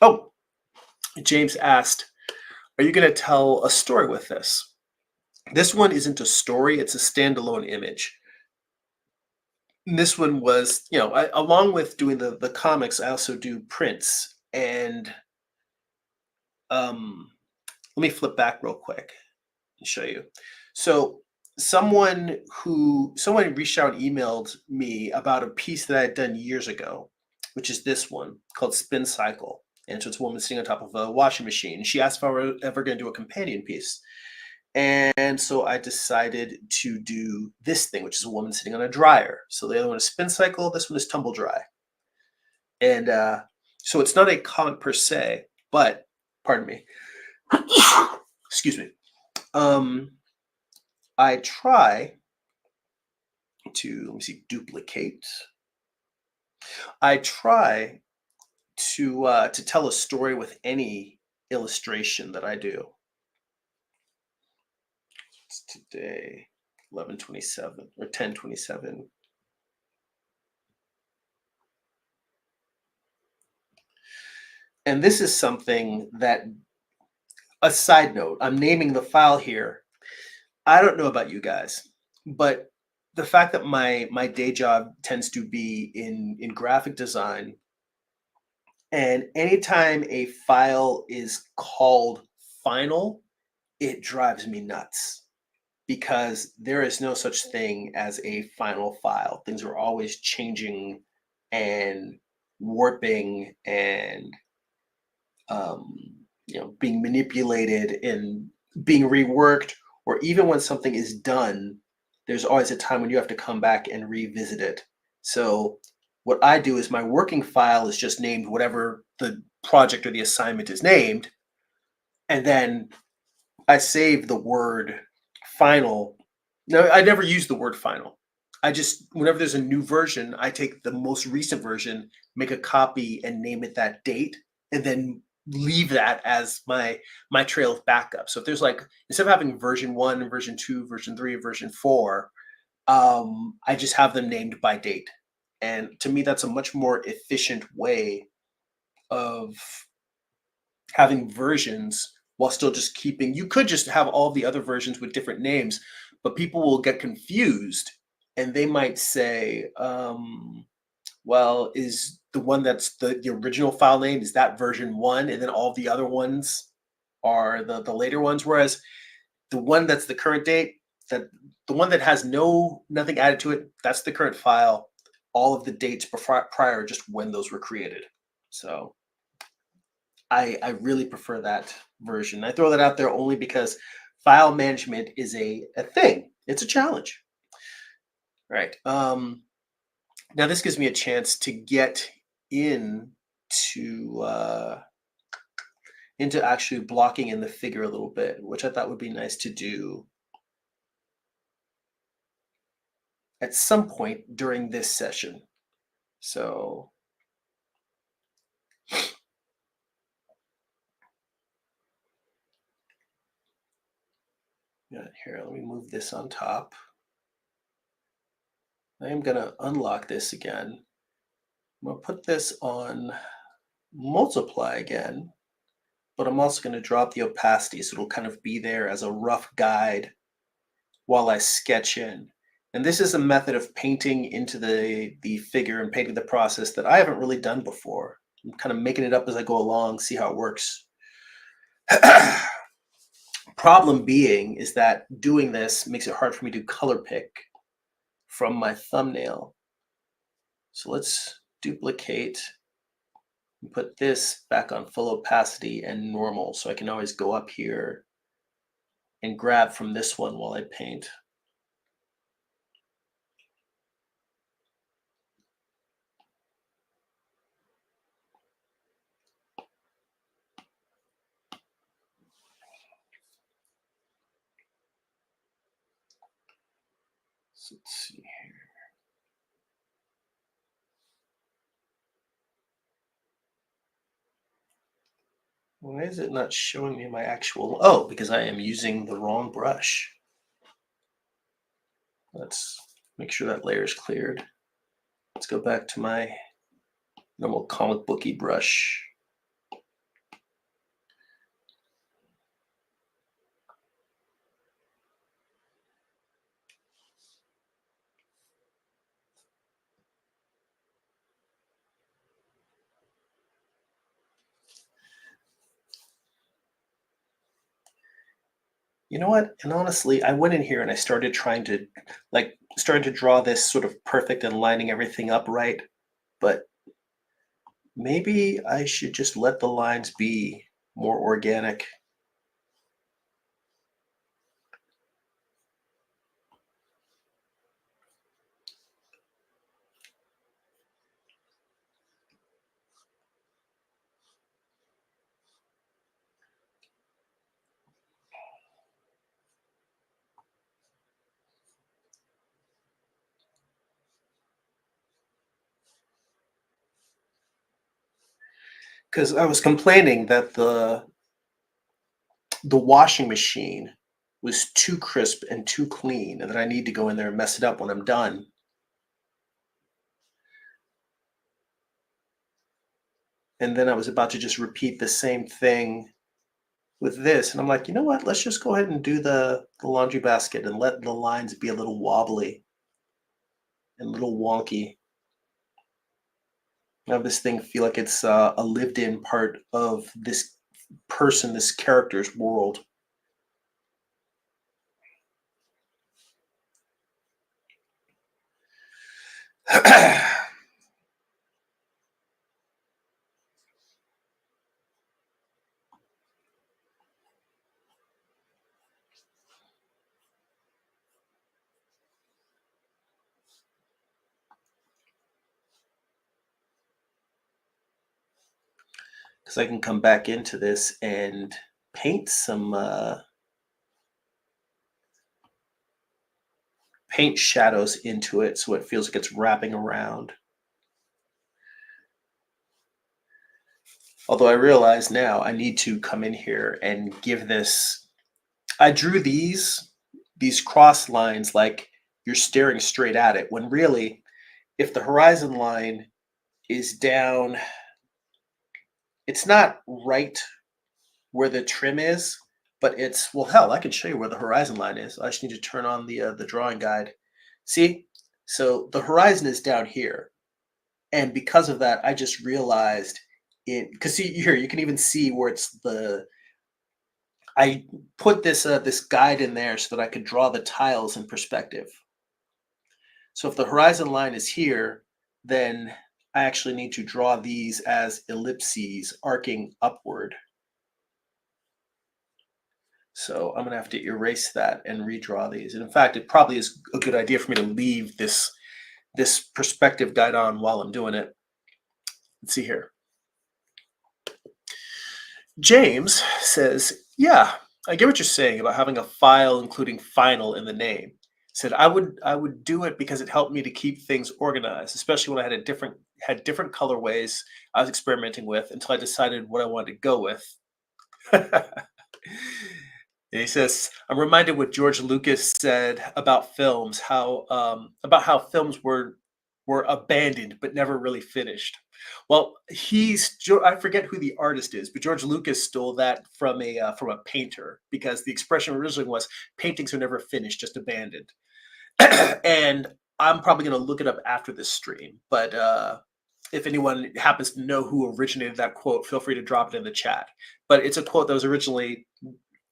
Oh, James asked, are you going to tell a story with this? This one isn't a story, it's a standalone image. And this one was, along with doing the comics, I also do prints. And let me flip back real quick and show you. So someone reached out and emailed me about a piece that I had done years ago, which is this one called Spin Cycle. And so it's a woman sitting on top of a washing machine. She asked if I were ever going to do a companion piece. And so I decided to do this thing, which is a woman sitting on a dryer. So the other one is Spin Cycle, this one is Tumble Dry. And so it's not a comic per se, but pardon me. Excuse me. I try to, let me see, duplicate. I try to tell a story with any illustration that I do. It's today, 11/27 or 10/27. And this is something that, a side note, I'm naming the file here. I don't know about you guys, but the fact that my day job tends to be in graphic design, And anytime a file is called final, it drives me nuts because there is no such thing as a final file. Things are always changing and warping and um, being manipulated and being reworked, or even when something is done, there's always a time when you have to come back and revisit it. So what I do is my working file is just named whatever the project or the assignment is named, and then I save the word final. No, I never use the word final. I just, whenever there's a new version, I take the most recent version, make a copy and name it that date, and then leave that as my trail of backup. So if there's like, instead of having version 1, version 2, version 3, version 4, I just have them named by date. And to me, that's a much more efficient way of having versions while still just keeping. You could just have all the other versions with different names, but people will get confused and they might say, well, is the one that's the original file name, is that version 1, and then all the other ones are the later ones? Whereas the one that's the current date, that the one that has nothing added to it, that's the current file. All of the dates prior are just when those were created. So I really prefer that version. I throw that out there only because file management is a thing. It's a challenge. Right. Now this gives me a chance to get into into actually blocking in the figure a little bit, which I thought would be nice to do at some point during this session. So yeah, here, let me move this on top. I am going to unlock this again. I'm going to put this on multiply again, but I'm also going to drop the opacity so it'll kind of be there as a rough guide while I sketch in. And this is a method of painting into the figure and painting the process that I haven't really done before. I'm kind of making it up as I go along, see how it works. Problem being is that doing this makes it hard for me to color pick from my thumbnail. So let's duplicate and put this back on full opacity and normal so I can always go up here and grab from this one while I paint. So let's see here. Why is it not showing me my actual? Oh, because I am using the wrong brush. Let's make sure that layer is cleared. Let's go back to my normal comic booky brush. You know what? And honestly, I went in here and I started trying to starting to draw this sort of perfect and lining everything up right. But maybe I should just let the lines be more organic. Because I was complaining that the washing machine was too crisp and too clean, and that I need to go in there and mess it up when I'm done. And then I was about to just repeat the same thing with this, and I'm like, you know what? Let's just go ahead and do the laundry basket and let the lines be a little wobbly and a little wonky. Have this thing feel like it's a lived-in part of this person, this character's world. Because I can come back into this and paint some paint shadows into it so it feels like it's wrapping around. Although I realize now I need to come in here and give this. I drew these cross lines like you're staring straight at it, when really, if the horizon line is down, it's not right where the trim is, but it's, well, hell, I can show you where the horizon line is. I just need to turn on the drawing guide. See, so the horizon is down here, and because of that, I just realized it. Because see here, you can even see where it's the. I put this guide in there so that I could draw the tiles in perspective. So if the horizon line is here, then I actually need to draw these as ellipses arcing upward. So I'm gonna have to erase that and redraw these. And in fact, it probably is a good idea for me to leave this perspective guide on while I'm doing it. Let's see here. James says, "Yeah, I get what you're saying about having a file including final in the name." Said I would do it because it helped me to keep things organized, especially when I had different colorways I was experimenting with until I decided what I wanted to go with. And he says, "I'm reminded what George Lucas said about films, how about how films were abandoned but never really finished." Well, I forget who the artist is, but George Lucas stole that from a painter, because the expression originally was paintings are never finished, just abandoned. And I'm probably going to look it up after this stream, but if anyone happens to know who originated that quote, feel free to drop it in the chat. But it's a quote that was originally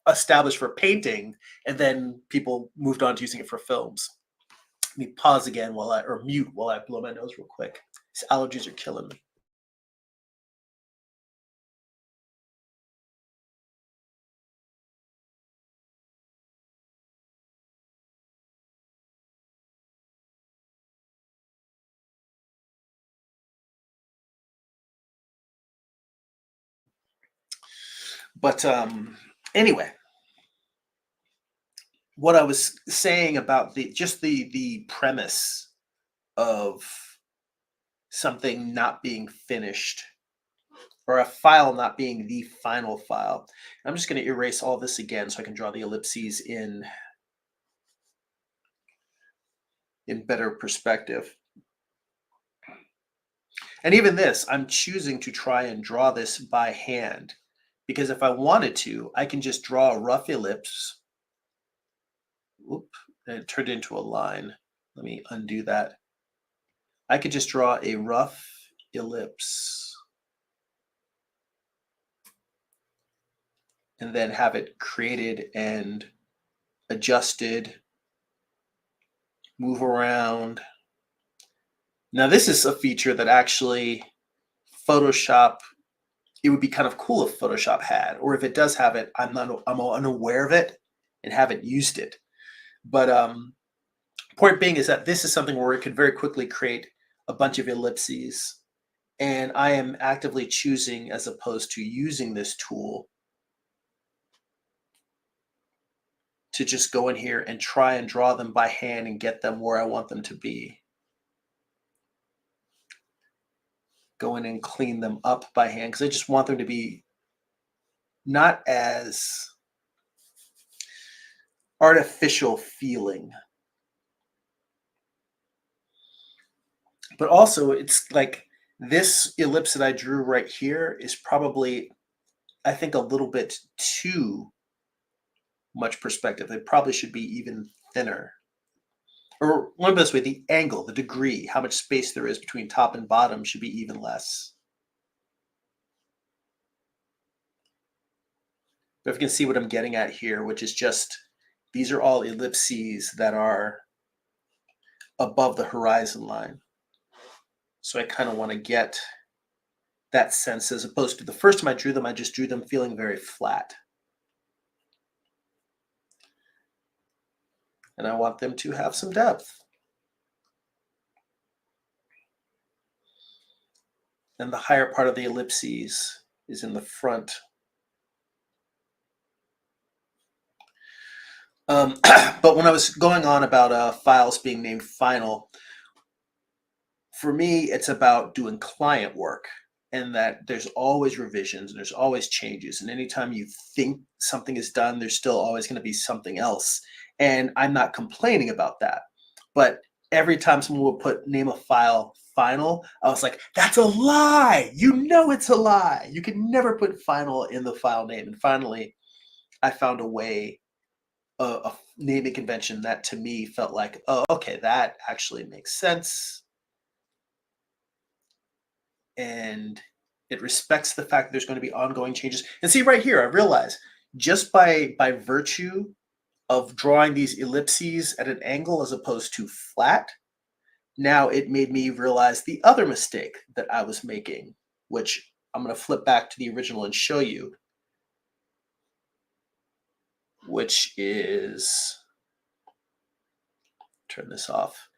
established for painting, and then people moved on to using it for films. Let me pause again or mute while I blow my nose real quick. These allergies are killing me. But anyway, what I was saying about the premise of something not being finished, or a file not being the final file. I'm just going to erase all this again so I can draw the ellipses in better perspective. And even this, I'm choosing to try and draw this by hand, because if I wanted to, I can just draw a rough ellipse. Whoop, and it turned into a line. Let me undo that. I could just draw a rough ellipse and then have it created and adjusted, move around. Now, this is a feature that actually Photoshop, it would be kind of cool if Photoshop had, or if it does have it, I'm unaware of it and haven't used it. But point being is that this is something where it could very quickly create a bunch of ellipses, and I am actively choosing, as opposed to using this tool, to just go in here and try and draw them by hand and get them where I want them to be. Go in and clean them up by hand, because I just want them to be not as artificial feeling. But also, it's like this ellipse that I drew right here is probably, I think, a little bit too much perspective. It probably should be even thinner. Or let me put it this way, the angle, the degree, how much space there is between top and bottom should be even less. But if you can see what I'm getting at here, which is just these are all ellipses that are above the horizon line. So I kind of want to get that sense as opposed to the first time I drew them, I just drew them feeling very flat. And I want them to have some depth. And the higher part of the ellipses is in the front. But when I was going on about files being named final, for me, it's about doing client work and that there's always revisions and there's always changes. And anytime you think something is done, there's still always going to be something else. And I'm not complaining about that. But every time someone will put name a file final, I was like, that's a lie. You know it's a lie. You can never put final in the file name. And finally, I found a way, a naming convention that to me felt like, oh, okay, that actually makes sense. And it respects the fact that there's going to be ongoing changes. And see right here, I realize just by virtue of drawing these ellipses at an angle as opposed to flat, now it made me realize the other mistake that I was making, which I'm going to flip back to the original and show you, which is, turn this off.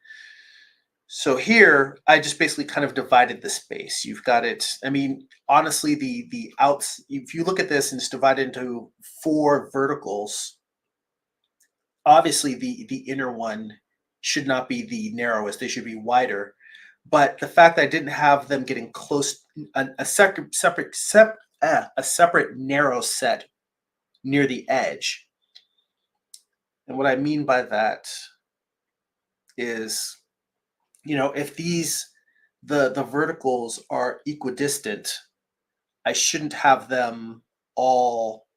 So here, I just basically kind of divided the space. You've got it, I mean, honestly, the outs, if you look at this and it's divided into 4 verticals, obviously the inner one should not be the narrowest, they should be wider. But the fact that I didn't have them getting close, a separate narrow set near the edge. And what I mean by that is, if the verticals are equidistant, I shouldn't have them all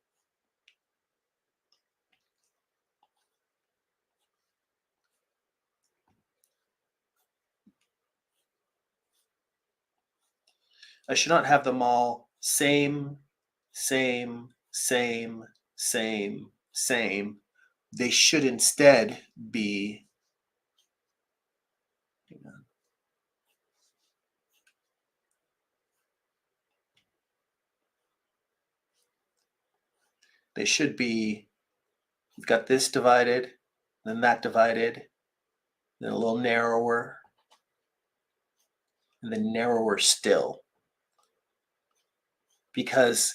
I should not have them all same, same, same, same, same. They should instead be, they should be, you've got this divided, then that divided, then a little narrower, and then narrower still. Because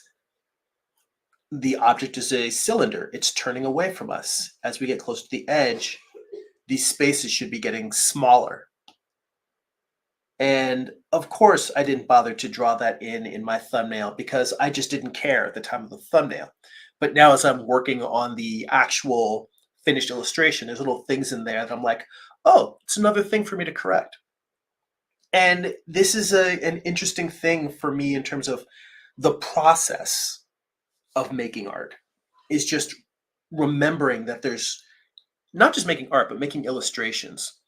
the object is a cylinder, it's turning away from us. As we get close to the edge, these spaces should be getting smaller. And of course, I didn't bother to draw that in my thumbnail because I just didn't care at the time of the thumbnail. But now as I'm working on the actual finished illustration, there's little things in there that I'm like, oh, it's another thing for me to correct. And this is an interesting thing for me in terms of the process of making art, is just remembering that there's not just making art, but making illustrations,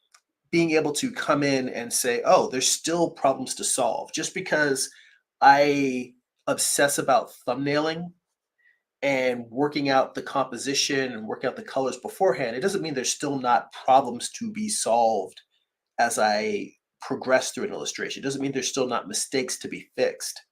being able to come in and say, oh, there's still problems to solve. Just because I obsess about thumbnailing and working out the composition and working out the colors beforehand, it doesn't mean there's still not problems to be solved as I progress through an illustration. It doesn't mean there's still not mistakes to be fixed.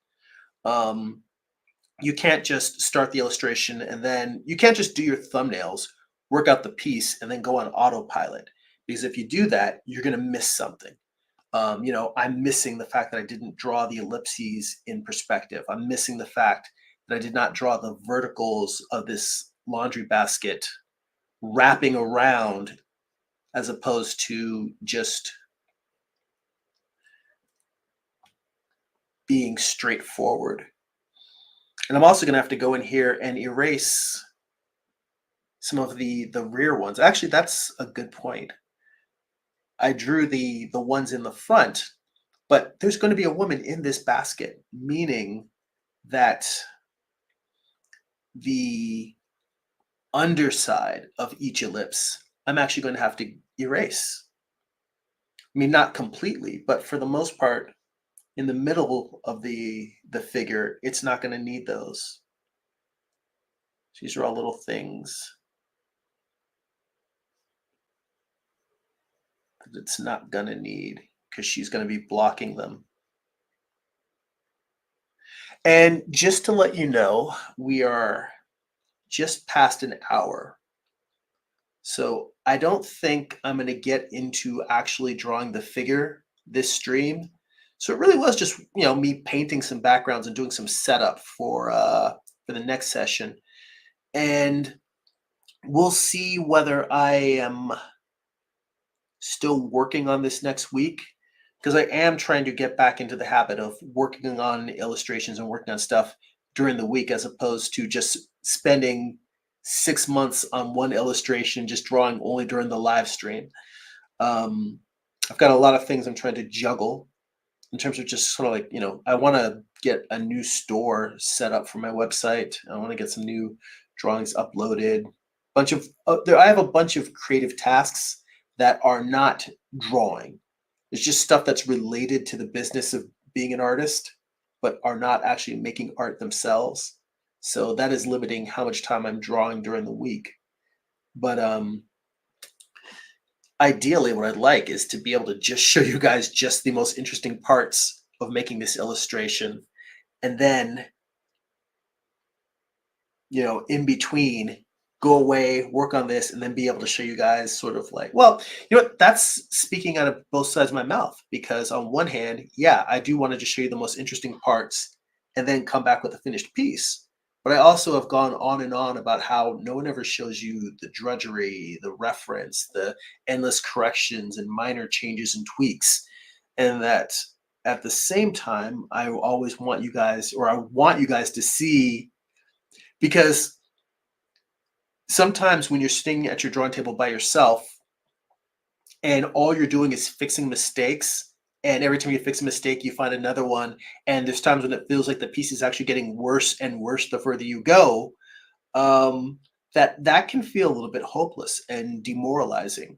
You can't just start the illustration and then you can't just do your thumbnails, work out the piece, and then go on autopilot. Because if you do that, you're going to miss something. I'm missing the fact that I didn't draw the ellipses in perspective. I'm missing the fact that I did not draw the verticals of this laundry basket wrapping around as opposed to just being straightforward. And I'm also going to have to go in here and erase some of the rear ones. Actually, that's a good point. I drew the ones in the front, but there's going to be a woman in this basket, meaning that the underside of each ellipse, I'm actually going to have to erase. I mean, not completely, but for the most part, in the middle of the figure, it's not going to need those. These are all little things that it's not going to need because she's going to be blocking them. And just to let you know, we are just past an hour. So I don't think I'm going to get into actually drawing the figure this stream. So it really was just, me painting some backgrounds and doing some setup for the next session. And we'll see whether I am still working on this next week, because I am trying to get back into the habit of working on illustrations and working on stuff during the week, as opposed to just spending 6 months on one illustration, just drawing only during the live stream. Um, I've got a lot of things I'm trying to juggle in terms of just sort of like, I want to get a new store set up for my website. I want to get some new drawings uploaded. I have a bunch of creative tasks that are not drawing. It's just stuff that's related to the business of being an artist, but are not actually making art themselves. So that is limiting how much time I'm drawing during the week. But ideally, what I'd like is to be able to just show you guys just the most interesting parts of making this illustration. And then, in between, go away, work on this, and then be able to show you guys sort of like, well, that's speaking out of both sides of my mouth, because on one hand, yeah, I do want to just show you the most interesting parts and then come back with a finished piece. But I also have gone on and on about how no one ever shows you the drudgery, the reference, the endless corrections and minor changes and tweaks. And that at the same time, I always want you guys, or I want you guys to see, because sometimes when you're sitting at your drawing table by yourself and all you're doing is fixing mistakes, and every time you fix a mistake you find another one, and there's times when it feels like the piece is actually getting worse and worse the further you go, that can feel a little bit hopeless and demoralizing.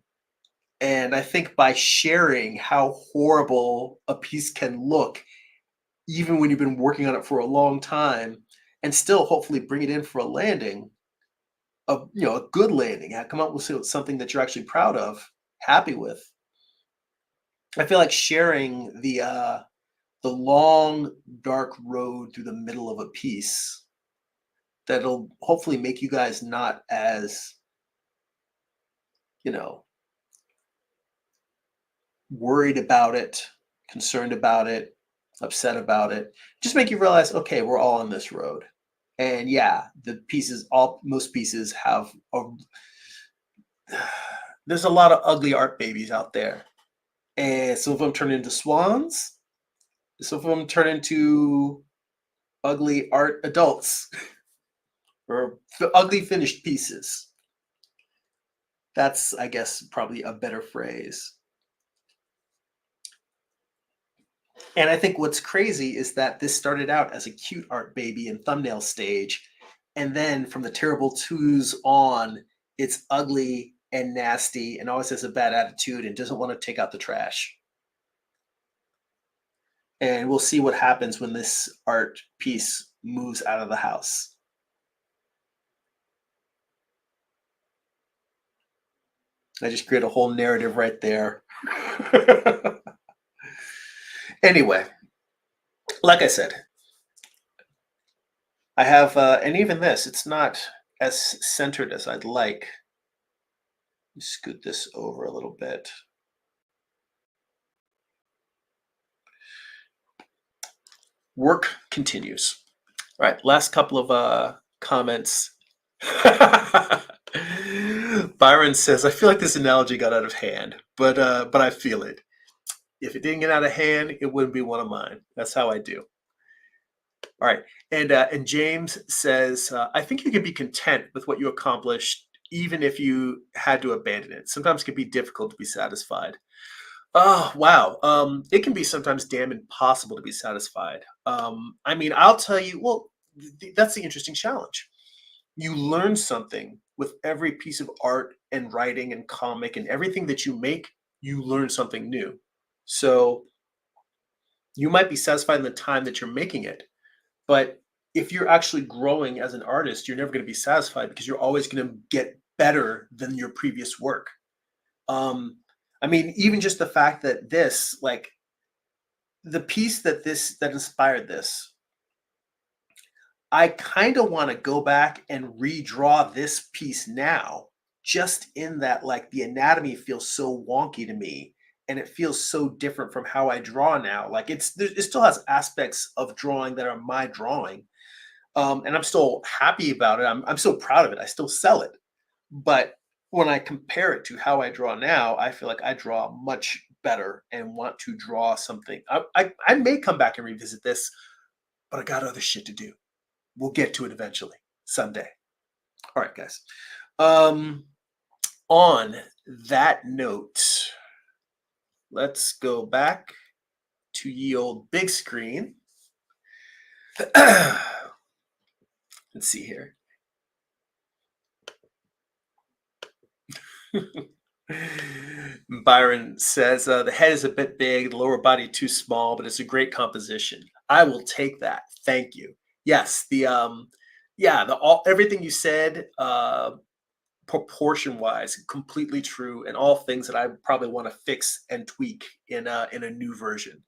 And I think by sharing how horrible a piece can look, even when you've been working on it for a long time, and still hopefully bring it in for a landing, a good landing, come up with something that you're actually proud of, happy with. I feel like sharing the long dark road through the middle of a piece that'll hopefully make you guys not as, you know, worried about it, concerned about it, upset about it. Just make you realize, okay, we're all on this road. And yeah, most pieces have there's a lot of ugly art babies out there. And some of them turn into swans. Some of them turn into ugly art adults or ugly finished pieces. That's, I guess, probably a better phrase. And I think what's crazy is that this started out as a cute art baby in thumbnail stage. And then from the terrible twos on, it's ugly and nasty and always has a bad attitude and doesn't want to take out the trash. And we'll see what happens when this art piece moves out of the house. I just create a whole narrative right there. Anyway, like I said, I have, and even this, it's not as centered as I'd like. Scoot this over a little bit. Work continues. All right, last couple of comments. Byron says, "I feel like this analogy got out of hand, but I feel it. If it didn't get out of hand, it wouldn't be one of mine. That's how I do." All right, and James says, "I think you can be content with what you accomplished, even if you had to abandon it. Sometimes it can be difficult to be satisfied." Oh, wow. It can be sometimes damn impossible to be satisfied. I mean, I'll tell you, well, that's the interesting challenge. You learn something with every piece of art and writing and comic and everything that you make, you learn something new. So you might be satisfied in the time that you're making it, but if you're actually growing as an artist, you're never going to be satisfied because you're always going to get better than your previous work. Um, I mean, even just the fact that the piece that inspired this, I kind of want to go back and redraw this piece now, just in that like the anatomy feels so wonky to me and it feels so different from how I draw now. Like it still has aspects of drawing that are my drawing. And I'm still happy about it. I'm still proud of it. I still sell it. But when I compare it to how I draw now, I feel like I draw much better and want to draw something. I may come back and revisit this, but I got other shit to do. We'll get to it eventually, someday. All right, guys. Um, on that note, let's go back to ye old big screen. Let's see here. Byron says the head is a bit big, the lower body too small, but it's a great composition. I will take that. Thank you. Yes, the all everything you said, proportion wise, completely true, and all things that I probably want to fix and tweak in a new version.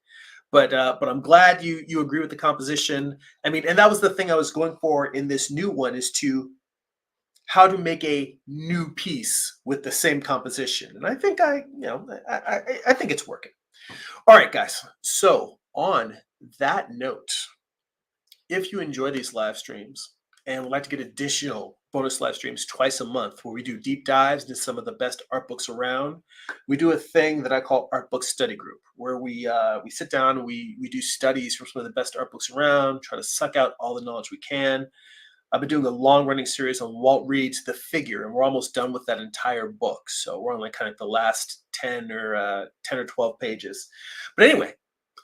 But I'm glad you agree with the composition. I mean, and that was the thing I was going for in this new one is to how to make a new piece with the same composition. And I think I think it's working. All right, guys. So on that note, if you enjoy these live streams and would like to get additional bonus live streams twice a month where we do deep dives into some of the best art books around, we do a thing that I call Art Book Study Group, where we sit down and we do studies from some of the best art books around, try to suck out all the knowledge we can. I've been doing a long running series on Walt Reed's The Figure, and we're almost done with that entire book. So we're on like kind of the last 10 or 12 pages. But anyway,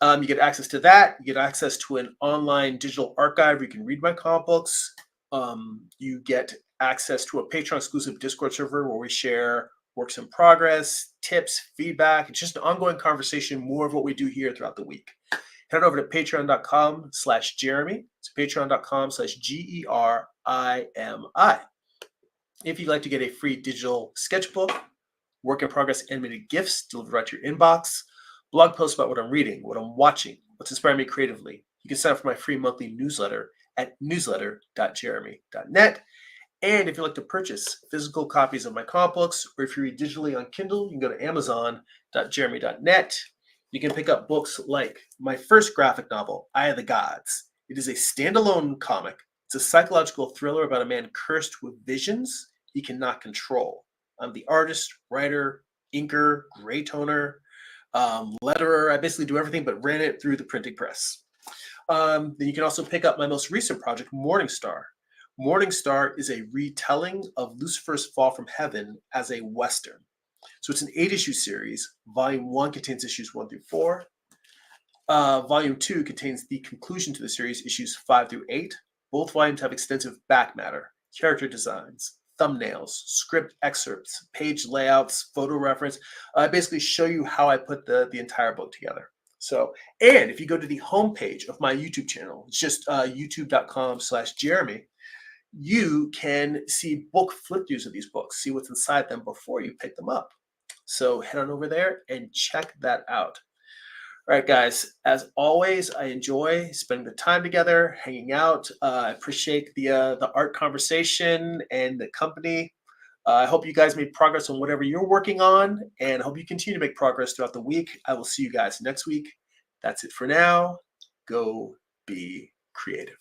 you get access to that. You get access to an online digital archive where you can read my comic books. You get access to a Patreon exclusive Discord server where we share works in progress, tips, feedback. It's just an ongoing conversation, more of what we do here throughout the week. Head over to patreon.com/Jeremy. It's patreon.com/GERIMI. If you'd like to get a free digital sketchbook, work in progress animated GIFs delivered right to your inbox, blog posts about what I'm reading, what I'm watching, what's inspiring me creatively, you can sign up for my free monthly newsletter at newsletter.jeremy.net. And if you'd like to purchase physical copies of my comic books, or if you read digitally on Kindle, you can go to amazon.jeremy.net. You can pick up books like my first graphic novel, Eye of the Gods. It is a standalone comic. It's a psychological thriller about a man cursed with visions he cannot control. I'm the artist, writer, inker, gray toner, letterer. I basically do everything but ran it through the printing press. Then you can also pick up my most recent project, Morningstar. Morningstar is a retelling of Lucifer's fall from heaven as a Western. So it's an 8-issue series. Volume 1 contains issues 1 through 4. Volume 2 contains the conclusion to the series, issues 5 through 8. Both volumes have extensive back matter, character designs, thumbnails, script excerpts, page layouts, photo reference. I basically show you how I put the entire book together. So, and if you go to the homepage of my YouTube channel, it's just youtube.com/Jeremy, you can see book flip throughs of these books, see what's inside them before you pick them up. So head on over there and check that out. All right, guys, as always, I enjoy spending the time together, hanging out. I appreciate the art conversation and the company. I hope you guys made progress on whatever you're working on, and I hope you continue to make progress throughout the week. I will see you guys next week. That's it for now. Go be creative.